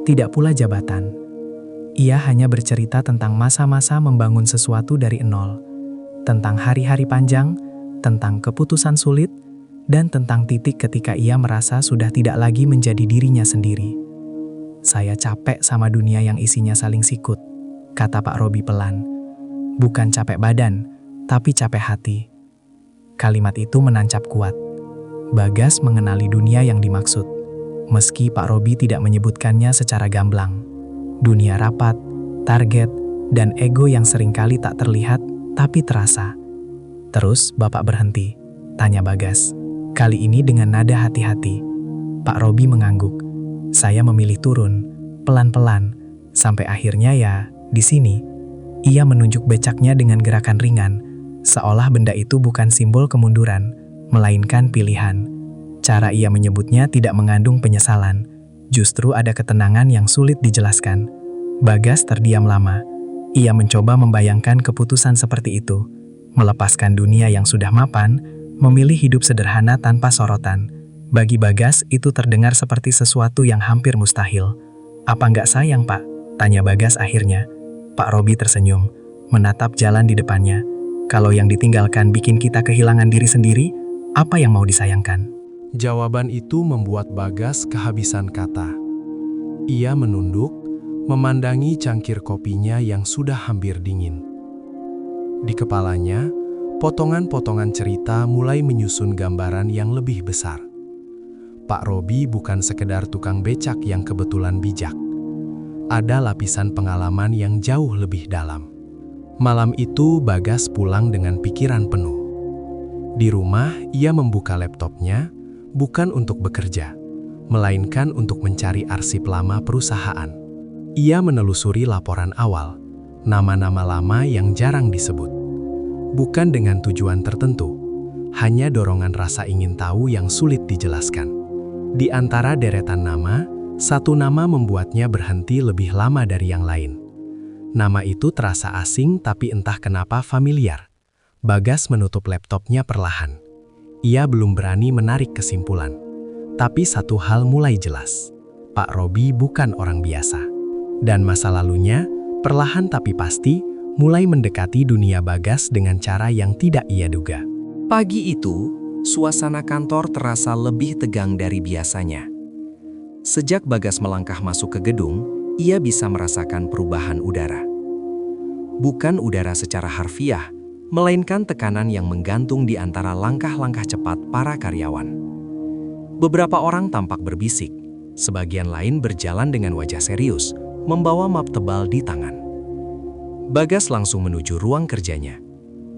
tidak pula jabatan. Ia hanya bercerita tentang masa-masa membangun sesuatu dari nol. Tentang hari-hari panjang, tentang keputusan sulit, dan tentang titik ketika ia merasa sudah tidak lagi menjadi dirinya sendiri. "Saya capek sama dunia yang isinya saling sikut," kata Pak Robi pelan. "Bukan capek badan, tapi capek hati." Kalimat itu menancap kuat. Bagas mengenali dunia yang dimaksud. Meski Pak Robi tidak menyebutkannya secara gamblang. Dunia rapat, target, dan ego yang seringkali tak terlihat, tapi terasa. "Terus Bapak berhenti?" tanya Bagas. Kali ini dengan nada hati-hati. Pak Robi mengangguk. "Saya memilih turun, pelan-pelan, sampai akhirnya ya, di sini." Ia menunjuk becaknya dengan gerakan ringan, seolah benda itu bukan simbol kemunduran, melainkan pilihan. Cara ia menyebutnya tidak mengandung penyesalan, justru ada ketenangan yang sulit dijelaskan. Bagas terdiam lama. Ia mencoba membayangkan keputusan seperti itu, melepaskan dunia yang sudah mapan, memilih hidup sederhana tanpa sorotan. Bagi Bagas itu terdengar seperti sesuatu yang hampir mustahil. "Apa nggak sayang, Pak?" tanya Bagas akhirnya. Pak Robi tersenyum, menatap jalan di depannya. "Kalau yang ditinggalkan bikin kita kehilangan diri sendiri, apa yang mau disayangkan?" Jawaban itu membuat Bagas kehabisan kata. Ia menunduk, memandangi cangkir kopinya yang sudah hampir dingin. Di kepalanya, potongan-potongan cerita mulai menyusun gambaran yang lebih besar. Pak Robi bukan sekedar tukang becak yang kebetulan bijak. Ada lapisan pengalaman yang jauh lebih dalam. Malam itu Bagas pulang dengan pikiran penuh. Di rumah, ia membuka laptopnya, bukan untuk bekerja, melainkan untuk mencari arsip lama perusahaan. Ia menelusuri laporan awal, nama-nama lama yang jarang disebut. Bukan dengan tujuan tertentu, hanya dorongan rasa ingin tahu yang sulit dijelaskan. Di antara deretan nama, satu nama membuatnya berhenti lebih lama dari yang lain. Nama itu terasa asing tapi entah kenapa familiar. Bagas menutup laptopnya perlahan. Ia belum berani menarik kesimpulan. Tapi satu hal mulai jelas. Pak Robi bukan orang biasa. Dan masa lalunya, perlahan tapi pasti, mulai mendekati dunia Bagas dengan cara yang tidak ia duga. Pagi itu, suasana kantor terasa lebih tegang dari biasanya. Sejak Bagas melangkah masuk ke gedung, ia bisa merasakan perubahan udara. Bukan udara secara harfiah, melainkan tekanan yang menggantung di antara langkah-langkah cepat para karyawan. Beberapa orang tampak berbisik, sebagian lain berjalan dengan wajah serius, membawa map tebal di tangan. Bagas langsung menuju ruang kerjanya.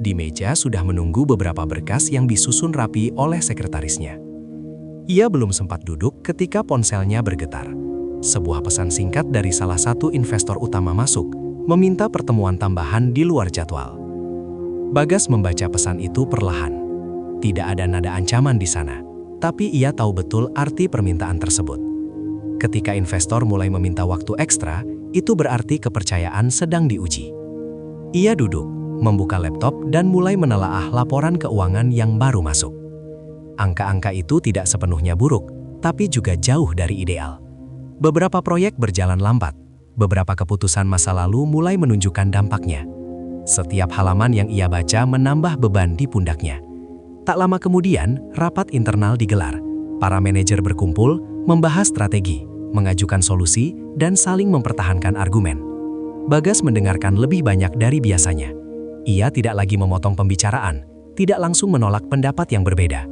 Di meja sudah menunggu beberapa berkas yang disusun rapi oleh sekretarisnya. Ia belum sempat duduk ketika ponselnya bergetar. Sebuah pesan singkat dari salah satu investor utama masuk, meminta pertemuan tambahan di luar jadwal. Bagas membaca pesan itu perlahan. Tidak ada nada ancaman di sana, tapi ia tahu betul arti permintaan tersebut. Ketika investor mulai meminta waktu ekstra, itu berarti kepercayaan sedang diuji. Ia duduk, membuka laptop dan mulai menelaah laporan keuangan yang baru masuk. Angka-angka itu tidak sepenuhnya buruk, tapi juga jauh dari ideal. Beberapa proyek berjalan lambat, beberapa keputusan masa lalu mulai menunjukkan dampaknya. Setiap halaman yang ia baca menambah beban di pundaknya. Tak lama kemudian, rapat internal digelar. Para manajer berkumpul, membahas strategi, mengajukan solusi, dan saling mempertahankan argumen. Bagas mendengarkan lebih banyak dari biasanya. Ia tidak lagi memotong pembicaraan, tidak langsung menolak pendapat yang berbeda.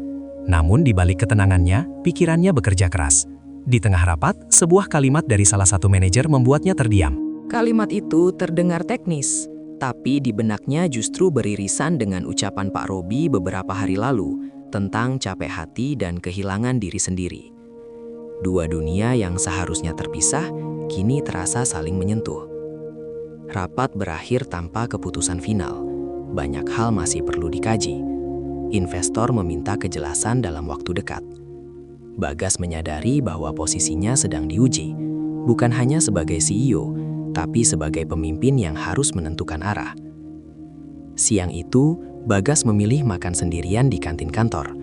Namun di balik ketenangannya, pikirannya bekerja keras. Di tengah rapat, sebuah kalimat dari salah satu manajer membuatnya terdiam. Kalimat itu terdengar teknis, tapi di benaknya justru beririsan dengan ucapan Pak Robi beberapa hari lalu tentang capek hati dan kehilangan diri sendiri. Dua dunia yang seharusnya terpisah, kini terasa saling menyentuh. Rapat berakhir tanpa keputusan final. Banyak hal masih perlu dikaji. Investor meminta kejelasan dalam waktu dekat. Bagas menyadari bahwa posisinya sedang diuji, bukan hanya sebagai CEO, tapi sebagai pemimpin yang harus menentukan arah. Siang itu, Bagas memilih makan sendirian di kantin kantor.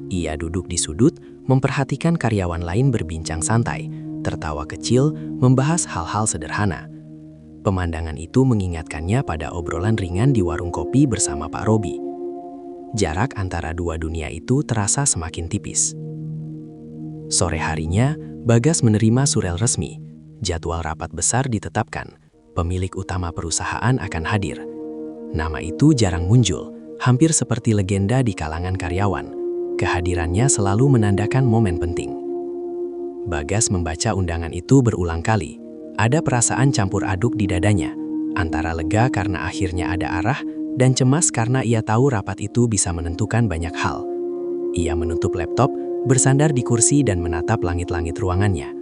Ia duduk di sudut, memperhatikan karyawan lain berbincang santai, tertawa kecil, membahas hal-hal sederhana. Pemandangan itu mengingatkannya pada obrolan ringan di warung kopi bersama Pak Robi. Jarak antara dua dunia itu terasa semakin tipis. Sore harinya, Bagas menerima surel resmi. Jadwal rapat besar ditetapkan. Pemilik utama perusahaan akan hadir. Nama itu jarang muncul, hampir seperti legenda di kalangan karyawan. Kehadirannya selalu menandakan momen penting. Bagas membaca undangan itu berulang kali. Ada perasaan campur aduk di dadanya, antara lega karena akhirnya ada arah dan cemas karena ia tahu rapat itu bisa menentukan banyak hal. Ia menutup laptop, bersandar di kursi dan menatap langit-langit ruangannya.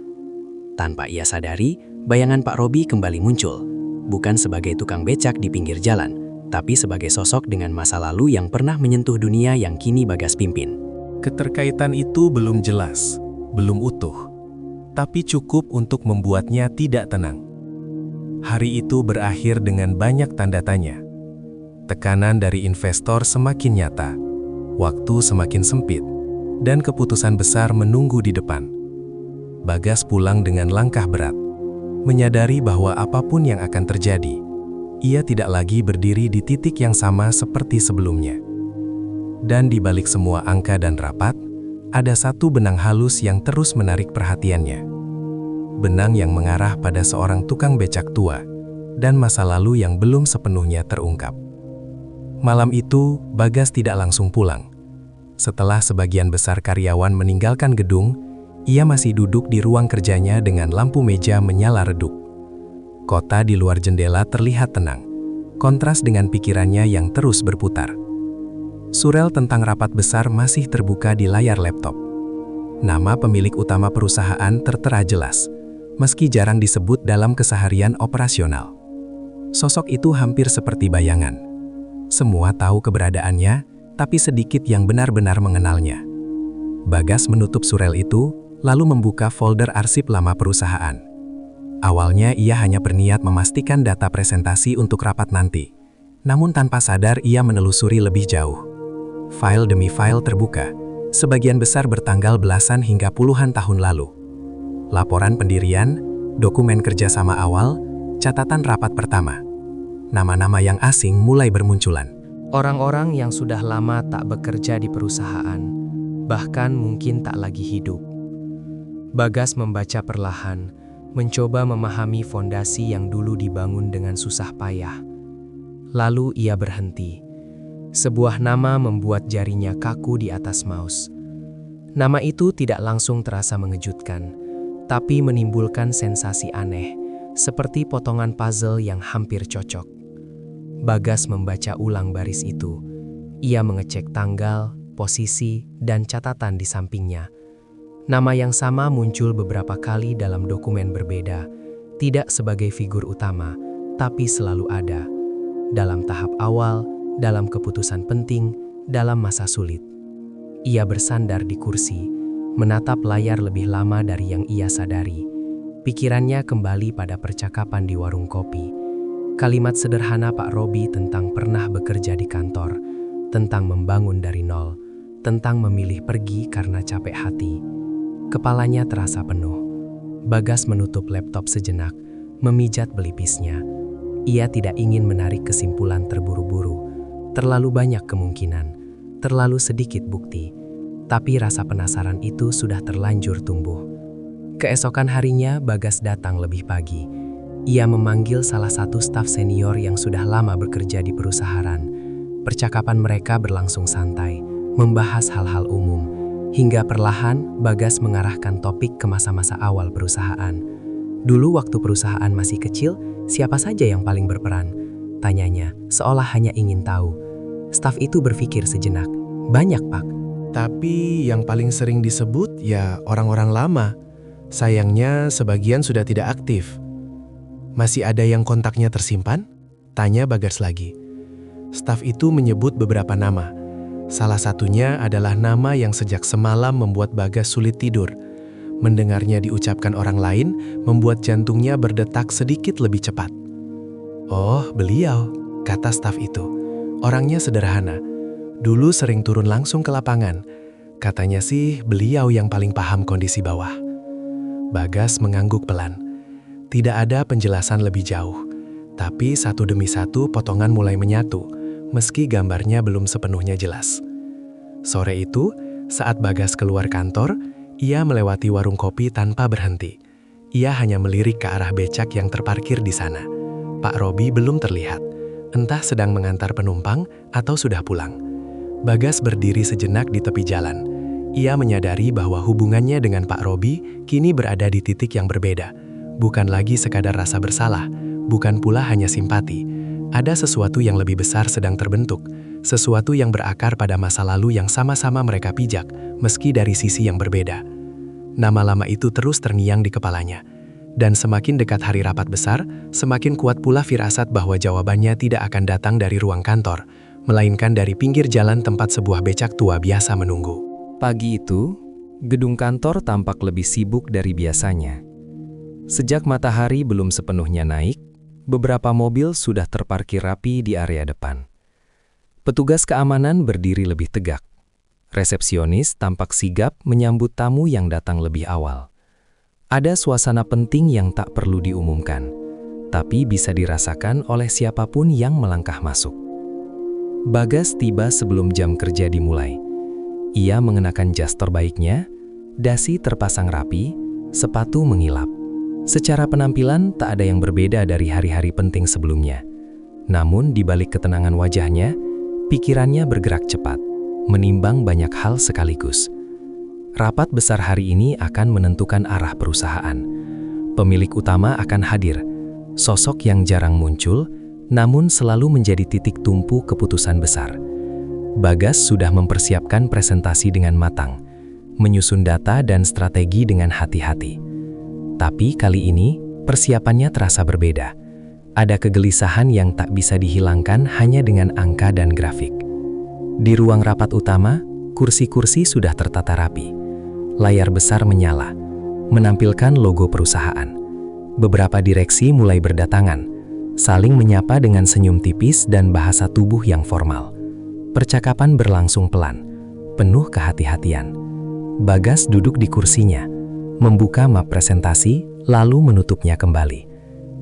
Tanpa ia sadari, bayangan Pak Robi kembali muncul, bukan sebagai tukang becak di pinggir jalan, tapi sebagai sosok dengan masa lalu yang pernah menyentuh dunia yang kini Bagas pimpin. Keterkaitan itu belum jelas, belum utuh, tapi cukup untuk membuatnya tidak tenang. Hari itu berakhir dengan banyak tanda tanya. Tekanan dari investor semakin nyata, waktu semakin sempit, dan keputusan besar menunggu di depan. Bagas pulang dengan langkah berat, menyadari bahwa apapun yang akan terjadi, ia tidak lagi berdiri di titik yang sama seperti sebelumnya. Dan di balik semua angka dan rapat, ada satu benang halus yang terus menarik perhatiannya. Benang yang mengarah pada seorang tukang becak tua, dan masa lalu yang belum sepenuhnya terungkap. Malam itu, Bagas tidak langsung pulang. Setelah sebagian besar karyawan meninggalkan gedung, ia masih duduk di ruang kerjanya dengan lampu meja menyala redup. Kota di luar jendela terlihat tenang, kontras dengan pikirannya yang terus berputar. Surel tentang rapat besar masih terbuka di layar laptop. Nama pemilik utama perusahaan tertera jelas, meski jarang disebut dalam keseharian operasional. Sosok itu hampir seperti bayangan. Semua tahu keberadaannya, tapi sedikit yang benar-benar mengenalnya. Bagas menutup surel itu, lalu membuka folder arsip lama perusahaan. Awalnya ia hanya berniat memastikan data presentasi untuk rapat nanti. Namun tanpa sadar ia menelusuri lebih jauh. File demi file terbuka, sebagian besar bertanggal belasan hingga puluhan tahun lalu. Laporan pendirian, dokumen kerjasama awal, catatan rapat pertama. Nama-nama yang asing mulai bermunculan. Orang-orang yang sudah lama tak bekerja di perusahaan, bahkan mungkin tak lagi hidup. Bagas membaca perlahan, mencoba memahami fondasi yang dulu dibangun dengan susah payah. Lalu ia berhenti, Sebuah nama membuat jarinya kaku di atas mouse. Nama itu tidak langsung terasa mengejutkan, tapi menimbulkan sensasi aneh, seperti potongan puzzle yang hampir cocok. Bagas membaca ulang baris itu. Ia mengecek tanggal, posisi, dan catatan di sampingnya. Nama yang sama muncul beberapa kali dalam dokumen berbeda, tidak sebagai figur utama, tapi selalu ada. Dalam tahap awal, dalam keputusan penting, dalam masa sulit. Ia bersandar di kursi, menatap layar lebih lama dari yang ia sadari. Pikirannya kembali pada percakapan di warung kopi. Kalimat sederhana Pak Robi tentang pernah bekerja di kantor, tentang membangun dari nol, tentang memilih pergi karena capek hati. Kepalanya terasa penuh. Bagas menutup laptop sejenak, memijat belipisnya. Ia tidak ingin menarik kesimpulan terburu-buru. Terlalu banyak kemungkinan, terlalu sedikit bukti. Tapi rasa penasaran itu sudah terlanjur tumbuh. Keesokan harinya, Bagas datang lebih pagi. Ia memanggil salah satu staf senior yang sudah lama bekerja di perusahaan. Percakapan mereka berlangsung santai, membahas hal-hal umum. Hingga perlahan, Bagas mengarahkan topik ke masa-masa awal perusahaan. Dulu waktu perusahaan masih kecil, siapa saja yang paling berperan? Tanyanya, seolah hanya ingin tahu. Staf itu berpikir sejenak. Banyak, Pak. Tapi yang paling sering disebut ya orang-orang lama. Sayangnya sebagian sudah tidak aktif. Masih ada yang kontaknya tersimpan? Tanya Bagas lagi. Staf itu menyebut beberapa nama. Salah satunya adalah nama yang sejak semalam membuat Bagas sulit tidur. Mendengarnya diucapkan orang lain membuat jantungnya berdetak sedikit lebih cepat. Oh, beliau, kata staf itu. Orangnya sederhana. Dulu sering turun langsung ke lapangan. Katanya sih beliau yang paling paham kondisi bawah. Bagas mengangguk pelan. Tidak ada penjelasan lebih jauh. Tapi satu demi satu potongan mulai menyatu, meski gambarnya belum sepenuhnya jelas. Sore itu, saat Bagas keluar kantor, ia melewati warung kopi tanpa berhenti. Ia hanya melirik ke arah becak yang terparkir di sana. Pak Robi belum terlihat, entah sedang mengantar penumpang atau sudah pulang. Bagas berdiri sejenak di tepi jalan. Ia menyadari bahwa hubungannya dengan Pak Robi kini berada di titik yang berbeda. Bukan lagi sekadar rasa bersalah, bukan pula hanya simpati. Ada sesuatu yang lebih besar sedang terbentuk, sesuatu yang berakar pada masa lalu yang sama-sama mereka pijak, meski dari sisi yang berbeda. Nama lama itu terus terngiang di kepalanya. Dan semakin dekat hari rapat besar, semakin kuat pula firasat bahwa jawabannya tidak akan datang dari ruang kantor, melainkan dari pinggir jalan tempat sebuah becak tua biasa menunggu. Pagi itu, gedung kantor tampak lebih sibuk dari biasanya. Sejak matahari belum sepenuhnya naik, beberapa mobil sudah terparkir rapi di area depan. Petugas keamanan berdiri lebih tegak. Resepsionis tampak sigap menyambut tamu yang datang lebih awal. Ada suasana penting yang tak perlu diumumkan, tapi bisa dirasakan oleh siapapun yang melangkah masuk. Bagas tiba sebelum jam kerja dimulai. Ia mengenakan jas terbaiknya, dasi terpasang rapi, sepatu mengilap. Secara penampilan tak ada yang berbeda dari hari-hari penting sebelumnya. Namun di balik ketenangan wajahnya, pikirannya bergerak cepat, menimbang banyak hal sekaligus. Rapat besar hari ini akan menentukan arah perusahaan. Pemilik utama akan hadir, sosok yang jarang muncul, namun selalu menjadi titik tumpu keputusan besar. Bagas sudah mempersiapkan presentasi dengan matang, menyusun data dan strategi dengan hati-hati. Tapi kali ini, persiapannya terasa berbeda. Ada kegelisahan yang tak bisa dihilangkan hanya dengan angka dan grafik. Di ruang rapat utama, kursi-kursi sudah tertata rapi. Layar besar menyala, menampilkan logo perusahaan. Beberapa direksi mulai berdatangan, saling menyapa dengan senyum tipis dan bahasa tubuh yang formal. Percakapan berlangsung pelan, penuh kehati-hatian. Bagas duduk di kursinya, membuka map presentasi, lalu menutupnya kembali.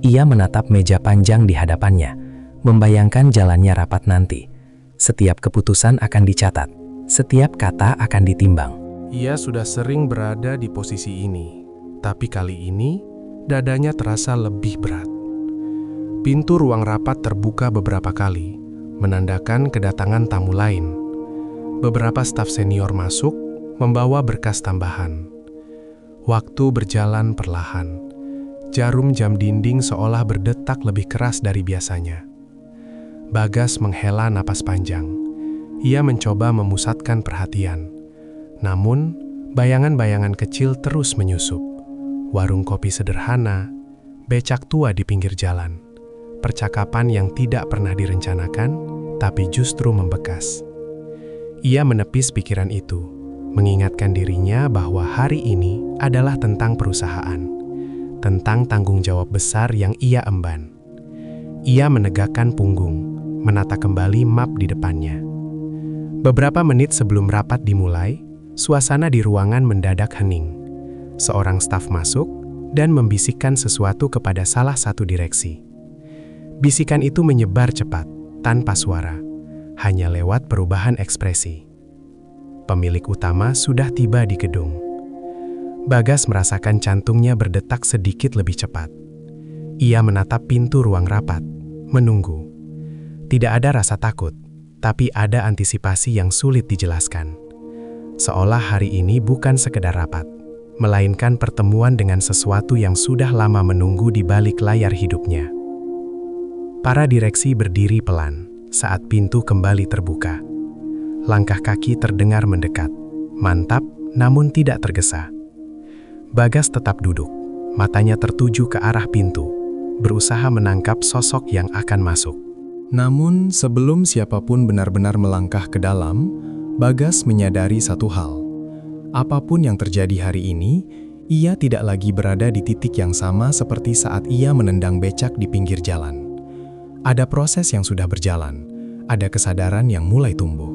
Ia menatap meja panjang di hadapannya, membayangkan jalannya rapat nanti. Setiap keputusan akan dicatat, setiap kata akan ditimbang. Ia sudah sering berada di posisi ini, tapi kali ini dadanya terasa lebih berat. Pintu ruang rapat terbuka beberapa kali, menandakan kedatangan tamu lain. Beberapa staf senior masuk, membawa berkas tambahan. Waktu berjalan perlahan. Jarum jam dinding seolah berdetak lebih keras dari biasanya. Bagas menghela napas panjang. Ia mencoba memusatkan perhatian. Namun, bayangan-bayangan kecil terus menyusup. Warung kopi sederhana, becak tua di pinggir jalan. Percakapan yang tidak pernah direncanakan, tapi justru membekas. Ia menepis pikiran itu, mengingatkan dirinya bahwa hari ini adalah tentang perusahaan, tentang tanggung jawab besar yang ia emban. Ia menegakkan punggung, menata kembali map di depannya. Beberapa menit sebelum rapat dimulai, suasana di ruangan mendadak hening. Seorang staf masuk dan membisikkan sesuatu kepada salah satu direksi. Bisikan itu menyebar cepat, tanpa suara, hanya lewat perubahan ekspresi. Pemilik utama sudah tiba di gedung. Bagas merasakan jantungnya berdetak sedikit lebih cepat. Ia menatap pintu ruang rapat, menunggu. Tidak ada rasa takut, tapi ada antisipasi yang sulit dijelaskan. Seolah hari ini bukan sekedar rapat, melainkan pertemuan dengan sesuatu yang sudah lama menunggu di balik layar hidupnya. Para direksi berdiri pelan saat pintu kembali terbuka. Langkah kaki terdengar mendekat, mantap namun tidak tergesa. Bagas tetap duduk, matanya tertuju ke arah pintu, berusaha menangkap sosok yang akan masuk. Namun sebelum siapapun benar-benar melangkah ke dalam, Bagas menyadari satu hal. Apapun yang terjadi hari ini, ia tidak lagi berada di titik yang sama seperti saat ia menendang becak di pinggir jalan. Ada proses yang sudah berjalan, ada kesadaran yang mulai tumbuh.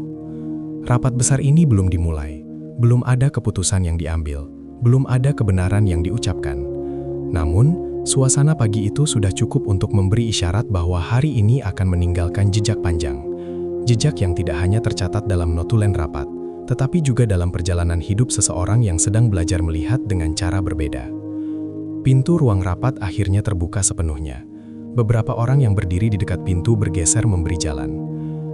Rapat besar ini belum dimulai, belum ada keputusan yang diambil, belum ada kebenaran yang diucapkan. Namun, suasana pagi itu sudah cukup untuk memberi isyarat bahwa hari ini akan meninggalkan jejak panjang. Jejak yang tidak hanya tercatat dalam notulen rapat, tetapi juga dalam perjalanan hidup seseorang yang sedang belajar melihat dengan cara berbeda. Pintu ruang rapat akhirnya terbuka sepenuhnya. Beberapa orang yang berdiri di dekat pintu bergeser memberi jalan.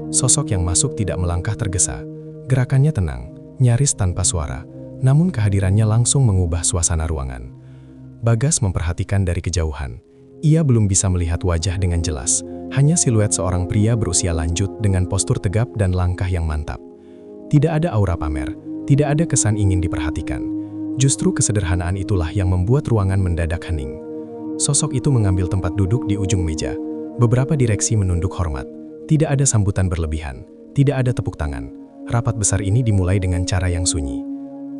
Sosok yang masuk tidak melangkah tergesa. Gerakannya tenang, nyaris tanpa suara, namun kehadirannya langsung mengubah suasana ruangan. Bagas memperhatikan dari kejauhan. Ia belum bisa melihat wajah dengan jelas, hanya siluet seorang pria berusia lanjut dengan postur tegap dan langkah yang mantap. Tidak ada aura pamer, tidak ada kesan ingin diperhatikan. Justru kesederhanaan itulah yang membuat ruangan mendadak hening. Sosok itu mengambil tempat duduk di ujung meja. Beberapa direksi menunduk hormat. Tidak ada sambutan berlebihan, tidak ada tepuk tangan. Rapat besar ini dimulai dengan cara yang sunyi.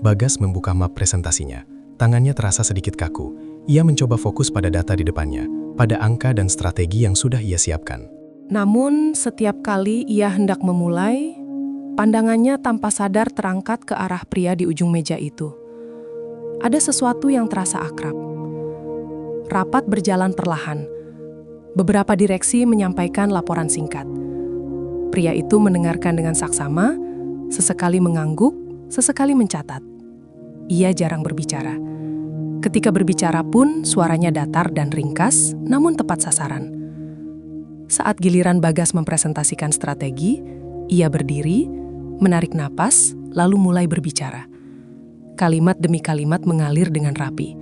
Bagas membuka map presentasinya. Tangannya terasa sedikit kaku. Ia mencoba fokus pada data di depannya, pada angka dan strategi yang sudah ia siapkan. Namun, setiap kali ia hendak memulai, pandangannya tanpa sadar terangkat ke arah pria di ujung meja itu. Ada sesuatu yang terasa akrab. Rapat berjalan perlahan. Beberapa direksi menyampaikan laporan singkat. Pria itu mendengarkan dengan saksama, sesekali mengangguk, sesekali mencatat. Ia jarang berbicara. Ketika berbicara pun, suaranya datar dan ringkas, namun tepat sasaran. Saat giliran Bagas mempresentasikan strategi, ia berdiri, menarik napas, lalu mulai berbicara. Kalimat demi kalimat mengalir dengan rapi.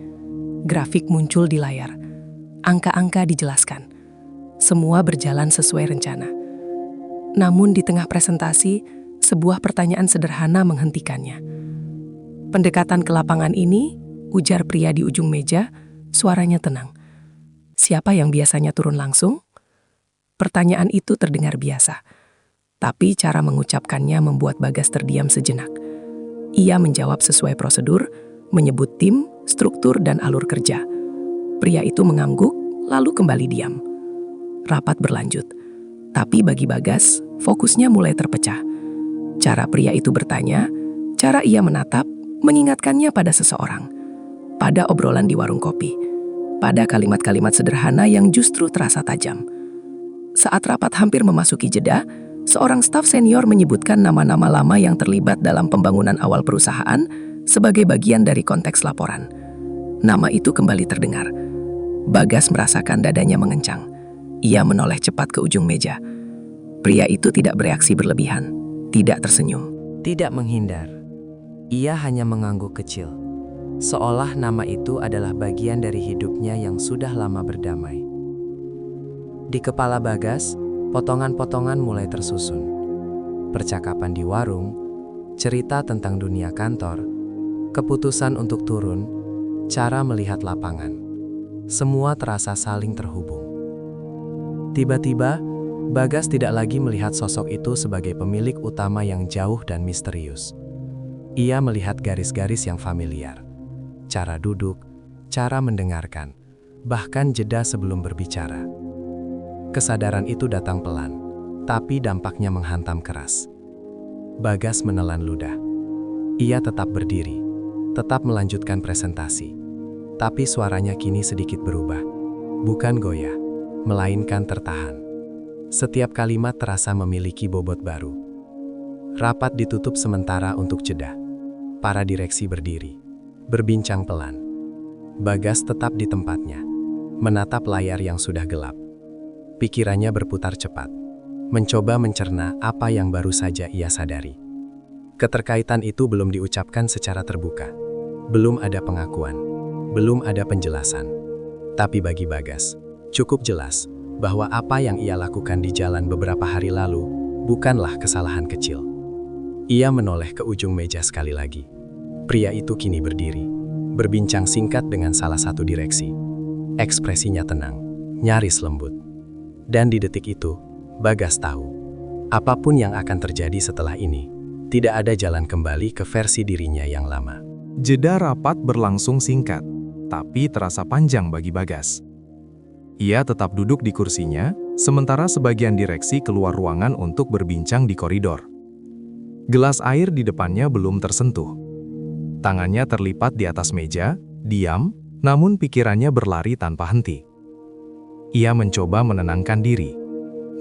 Grafik muncul di layar. Angka-angka dijelaskan. Semua berjalan sesuai rencana. Namun di tengah presentasi, sebuah pertanyaan sederhana menghentikannya. Pendekatan ke lapangan ini, ujar pria di ujung meja, suaranya tenang. Siapa yang biasanya turun langsung? Pertanyaan itu terdengar biasa, tapi cara mengucapkannya membuat Bagas terdiam sejenak. Ia menjawab sesuai prosedur, menyebut tim, struktur, dan alur kerja. Pria itu mengangguk, lalu kembali diam. Rapat berlanjut, tapi bagi Bagas, fokusnya mulai terpecah. Cara pria itu bertanya, cara ia menatap, mengingatkannya pada seseorang, pada obrolan di warung kopi, pada kalimat-kalimat sederhana yang justru terasa tajam. Saat rapat hampir memasuki jeda, seorang staf senior menyebutkan nama-nama lama yang terlibat dalam pembangunan awal perusahaan sebagai bagian dari konteks laporan. Nama itu kembali terdengar. Bagas merasakan dadanya mengencang. Ia menoleh cepat ke ujung meja. Pria itu tidak bereaksi berlebihan, tidak tersenyum. Tidak menghindar. Ia hanya mengangguk kecil, seolah nama itu adalah bagian dari hidupnya yang sudah lama berdamai. Di kepala Bagas, potongan-potongan mulai tersusun. Percakapan di warung, cerita tentang dunia kantor, keputusan untuk turun, cara melihat lapangan. Semua terasa saling terhubung. Tiba-tiba, Bagas tidak lagi melihat sosok itu sebagai pemilik utama yang jauh dan misterius. Ia melihat garis-garis yang familiar, cara duduk, cara mendengarkan, bahkan jeda sebelum berbicara. Kesadaran itu datang pelan, tapi dampaknya menghantam keras. Bagas menelan ludah. Ia tetap berdiri, tetap melanjutkan presentasi. Tapi suaranya kini sedikit berubah. Bukan goyah, melainkan tertahan. Setiap kalimat terasa memiliki bobot baru. Rapat ditutup sementara untuk jeda. Para direksi berdiri, berbincang pelan. Bagas tetap di tempatnya, menatap layar yang sudah gelap. Pikirannya berputar cepat, mencoba mencerna apa yang baru saja ia sadari. Keterkaitan itu belum diucapkan secara terbuka. Belum ada pengakuan, belum ada penjelasan. Tapi bagi Bagas, cukup jelas bahwa apa yang ia lakukan di jalan beberapa hari lalu bukanlah kesalahan kecil. Ia menoleh ke ujung meja sekali lagi. Pria itu kini berdiri, berbincang singkat dengan salah satu direksi. Ekspresinya tenang, nyaris lembut. Dan di detik itu, Bagas tahu, apapun yang akan terjadi setelah ini, tidak ada jalan kembali ke versi dirinya yang lama. Jeda rapat berlangsung singkat, tapi terasa panjang bagi Bagas. Ia tetap duduk di kursinya, sementara sebagian direksi keluar ruangan untuk berbincang di koridor. Gelas air di depannya belum tersentuh. Tangannya terlipat di atas meja, diam, namun pikirannya berlari tanpa henti. Ia mencoba menenangkan diri,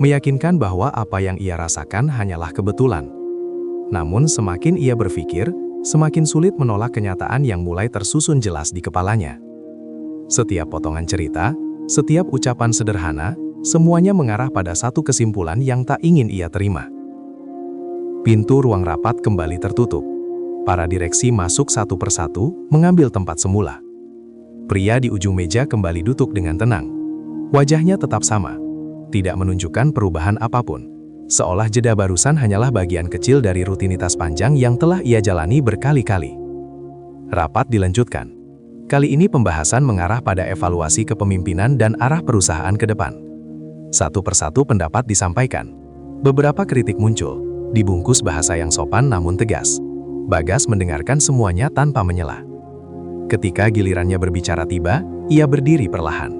meyakinkan bahwa apa yang ia rasakan hanyalah kebetulan. Namun semakin ia berpikir, semakin sulit menolak kenyataan yang mulai tersusun jelas di kepalanya. Setiap potongan cerita, setiap ucapan sederhana, semuanya mengarah pada satu kesimpulan yang tak ingin ia terima. Pintu ruang rapat kembali tertutup. Para direksi masuk satu persatu, mengambil tempat semula. Pria di ujung meja kembali duduk dengan tenang. Wajahnya tetap sama, tidak menunjukkan perubahan apapun. Seolah jeda barusan hanyalah bagian kecil dari rutinitas panjang yang telah ia jalani berkali-kali. Rapat dilanjutkan. Kali ini pembahasan mengarah pada evaluasi kepemimpinan dan arah perusahaan ke depan. Satu persatu pendapat disampaikan. Beberapa kritik muncul, dibungkus bahasa yang sopan namun tegas. Bagas mendengarkan semuanya tanpa menyela. Ketika gilirannya berbicara tiba, ia berdiri perlahan.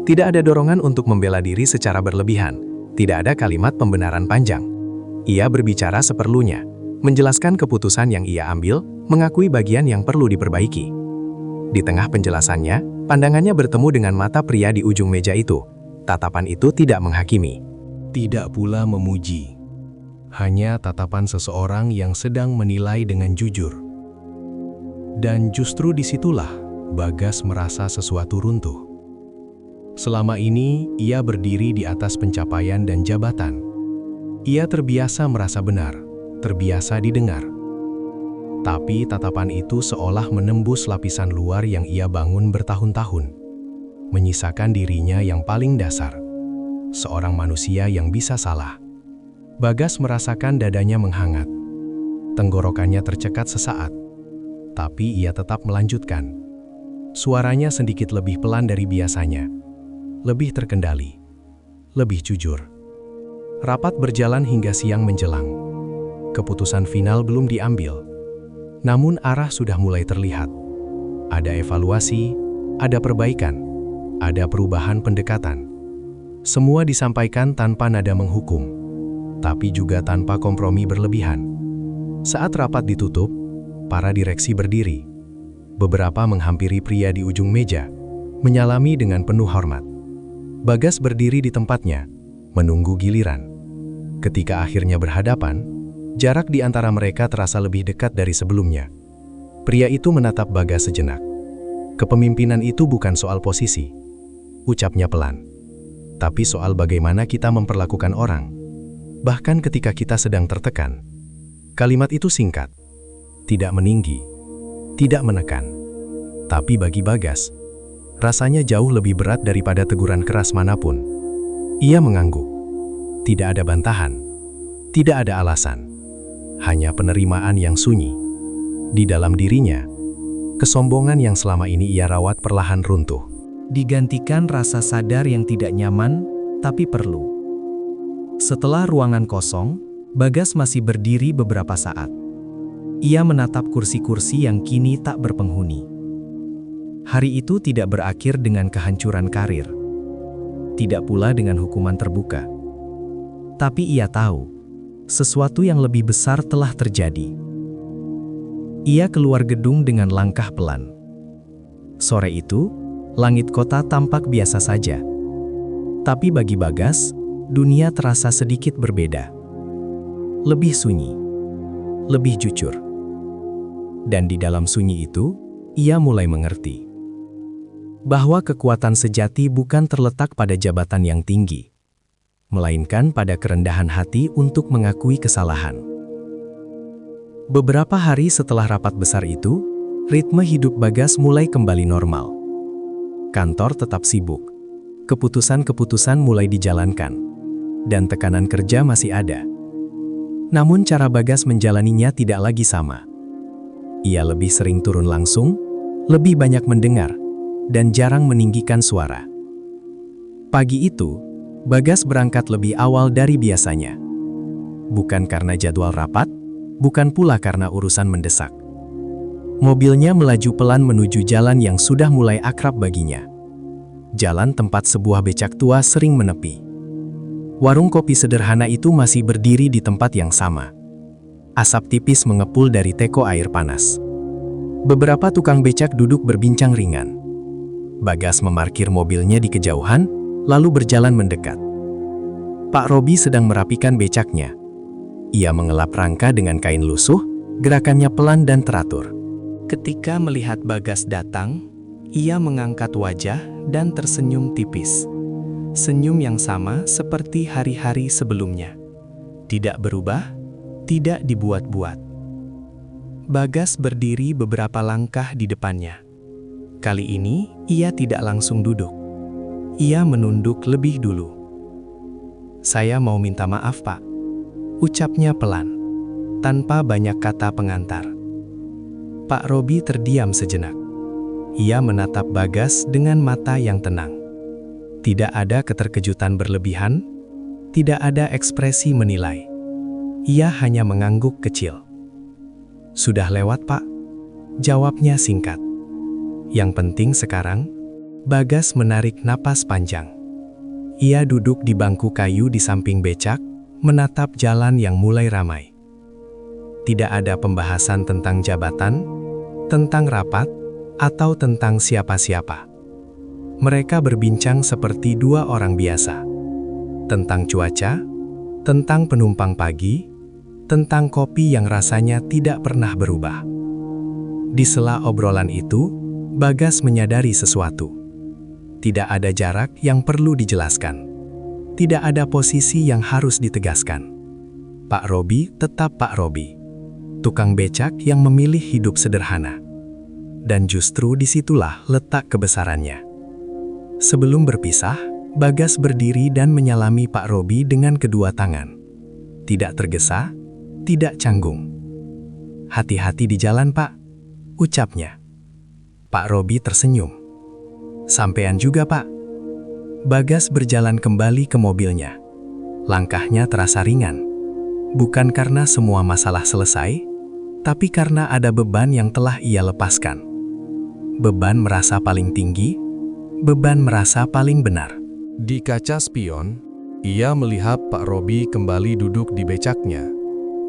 Tidak ada dorongan untuk membela diri secara berlebihan. Tidak ada kalimat pembenaran panjang. Ia berbicara seperlunya, menjelaskan keputusan yang ia ambil, mengakui bagian yang perlu diperbaiki. Di tengah penjelasannya, pandangannya bertemu dengan mata pria di ujung meja itu. Tatapan itu tidak menghakimi. Tidak pula memuji. Hanya tatapan seseorang yang sedang menilai dengan jujur. Dan justru disitulah Bagas merasa sesuatu runtuh. Selama ini, ia berdiri di atas pencapaian dan jabatan. Ia terbiasa merasa benar, terbiasa didengar. Tapi tatapan itu seolah menembus lapisan luar yang ia bangun bertahun-tahun, menyisakan dirinya yang paling dasar, seorang manusia yang bisa salah. Bagas merasakan dadanya menghangat. Tenggorokannya tercekat sesaat, tapi ia tetap melanjutkan. Suaranya sedikit lebih pelan dari biasanya, lebih terkendali, lebih jujur. Rapat berjalan hingga siang menjelang. Keputusan final belum diambil. Namun arah sudah mulai terlihat. Ada evaluasi, ada perbaikan, ada perubahan pendekatan. Semua disampaikan tanpa nada menghukum, tapi juga tanpa kompromi berlebihan. Saat rapat ditutup, para direksi berdiri. Beberapa menghampiri pria di ujung meja, menyalami dengan penuh hormat. Bagas berdiri di tempatnya, menunggu giliran. Ketika akhirnya berhadapan, jarak di antara mereka terasa lebih dekat dari sebelumnya. Pria itu menatap Bagas sejenak. Kepemimpinan itu bukan soal posisi, ucapnya pelan, tapi soal bagaimana kita memperlakukan orang. Bahkan ketika kita sedang tertekan, kalimat itu singkat, tidak meninggi, tidak menekan. Tapi bagi Bagas, rasanya jauh lebih berat daripada teguran keras manapun. Ia mengangguk. Tidak ada bantahan, tidak ada alasan, hanya penerimaan yang sunyi. Di dalam dirinya, kesombongan yang selama ini ia rawat perlahan runtuh. Digantikan rasa sadar yang tidak nyaman, tapi perlu. Setelah ruangan kosong, Bagas masih berdiri beberapa saat. Ia menatap kursi-kursi yang kini tak berpenghuni. Hari itu tidak berakhir dengan kehancuran karir. Tidak pula dengan hukuman terbuka. Tapi ia tahu, sesuatu yang lebih besar telah terjadi. Ia keluar gedung dengan langkah pelan. Sore itu, langit kota tampak biasa saja. Tapi bagi Bagas, dunia terasa sedikit berbeda. Lebih sunyi, lebih jujur. Dan di dalam sunyi itu, ia mulai mengerti bahwa kekuatan sejati bukan terletak pada jabatan yang tinggi, melainkan pada kerendahan hati untuk mengakui kesalahan. Beberapa hari setelah rapat besar itu, ritme hidup Bagas mulai kembali normal. Kantor tetap sibuk, keputusan-keputusan mulai dijalankan, dan tekanan kerja masih ada. Namun cara Bagas menjalaninya tidak lagi sama. Ia lebih sering turun langsung, lebih banyak mendengar, dan jarang meninggikan suara. Pagi itu, Bagas berangkat lebih awal dari biasanya. Bukan karena jadwal rapat, bukan pula karena urusan mendesak. Mobilnya melaju pelan menuju jalan yang sudah mulai akrab baginya. Jalan tempat sebuah becak tua sering menepi. Warung kopi sederhana itu masih berdiri di tempat yang sama. Asap tipis mengepul dari teko air panas. Beberapa tukang becak duduk berbincang ringan. Bagas memarkir mobilnya di kejauhan, lalu berjalan mendekat. Pak Robi sedang merapikan becaknya. Ia mengelap rangka dengan kain lusuh, gerakannya pelan dan teratur. Ketika melihat Bagas datang, ia mengangkat wajah dan tersenyum tipis. Senyum yang sama seperti hari-hari sebelumnya. Tidak berubah, tidak dibuat-buat. Bagas berdiri beberapa langkah di depannya. Kali ini, ia tidak langsung duduk. Ia menunduk lebih dulu. "Saya mau minta maaf, Pak," ucapnya pelan, tanpa banyak kata pengantar. Pak Robi terdiam sejenak. Ia menatap Bagas dengan mata yang tenang. Tidak ada keterkejutan berlebihan, tidak ada ekspresi menilai. Ia hanya mengangguk kecil. "Sudah lewat, Pak," jawabnya singkat. Yang penting sekarang, Bagas menarik napas panjang. Ia duduk di bangku kayu di samping becak, menatap jalan yang mulai ramai. Tidak ada pembahasan tentang jabatan, tentang rapat, atau tentang siapa-siapa. Mereka berbincang seperti dua orang biasa. Tentang cuaca, tentang penumpang pagi, tentang kopi yang rasanya tidak pernah berubah. Di sela obrolan itu, Bagas menyadari sesuatu. Tidak ada jarak yang perlu dijelaskan. Tidak ada posisi yang harus ditegaskan. Pak Robi tetap Pak Robi. Tukang becak yang memilih hidup sederhana. Dan justru disitulah letak kebesarannya. Sebelum berpisah, Bagas berdiri dan menyalami Pak Robi dengan kedua tangan. Tidak tergesa, tidak canggung. "Hati-hati di jalan, Pak," ucapnya. Pak Robi tersenyum. "Sampean juga, Pak." Bagas berjalan kembali ke mobilnya. Langkahnya terasa ringan. Bukan karena semua masalah selesai, tapi karena ada beban yang telah ia lepaskan. Beban merasa paling tinggi, beban merasa paling benar. Di kaca spion, ia melihat Pak Robi kembali duduk di becaknya,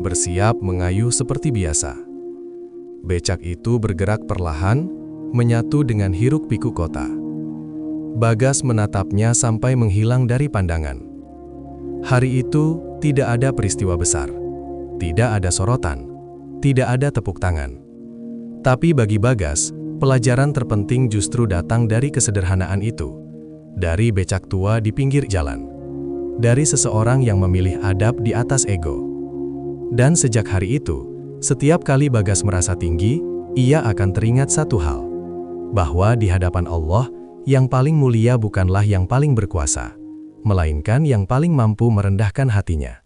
bersiap mengayuh seperti biasa. Becak itu bergerak perlahan, menyatu dengan hiruk-pikuk kota. Bagas menatapnya sampai menghilang dari pandangan. Hari itu tidak ada peristiwa besar, tidak ada sorotan, tidak ada tepuk tangan. Tapi bagi Bagas, pelajaran terpenting justru datang dari kesederhanaan itu, dari becak tua di pinggir jalan. dari seseorang yang memilih adab di atas ego. Dan sejak hari itu, setiap kali Bagas merasa tinggi, ia akan teringat satu hal, bahwa di hadapan Allah, yang paling mulia bukanlah yang paling berkuasa, melainkan yang paling mampu merendahkan hatinya.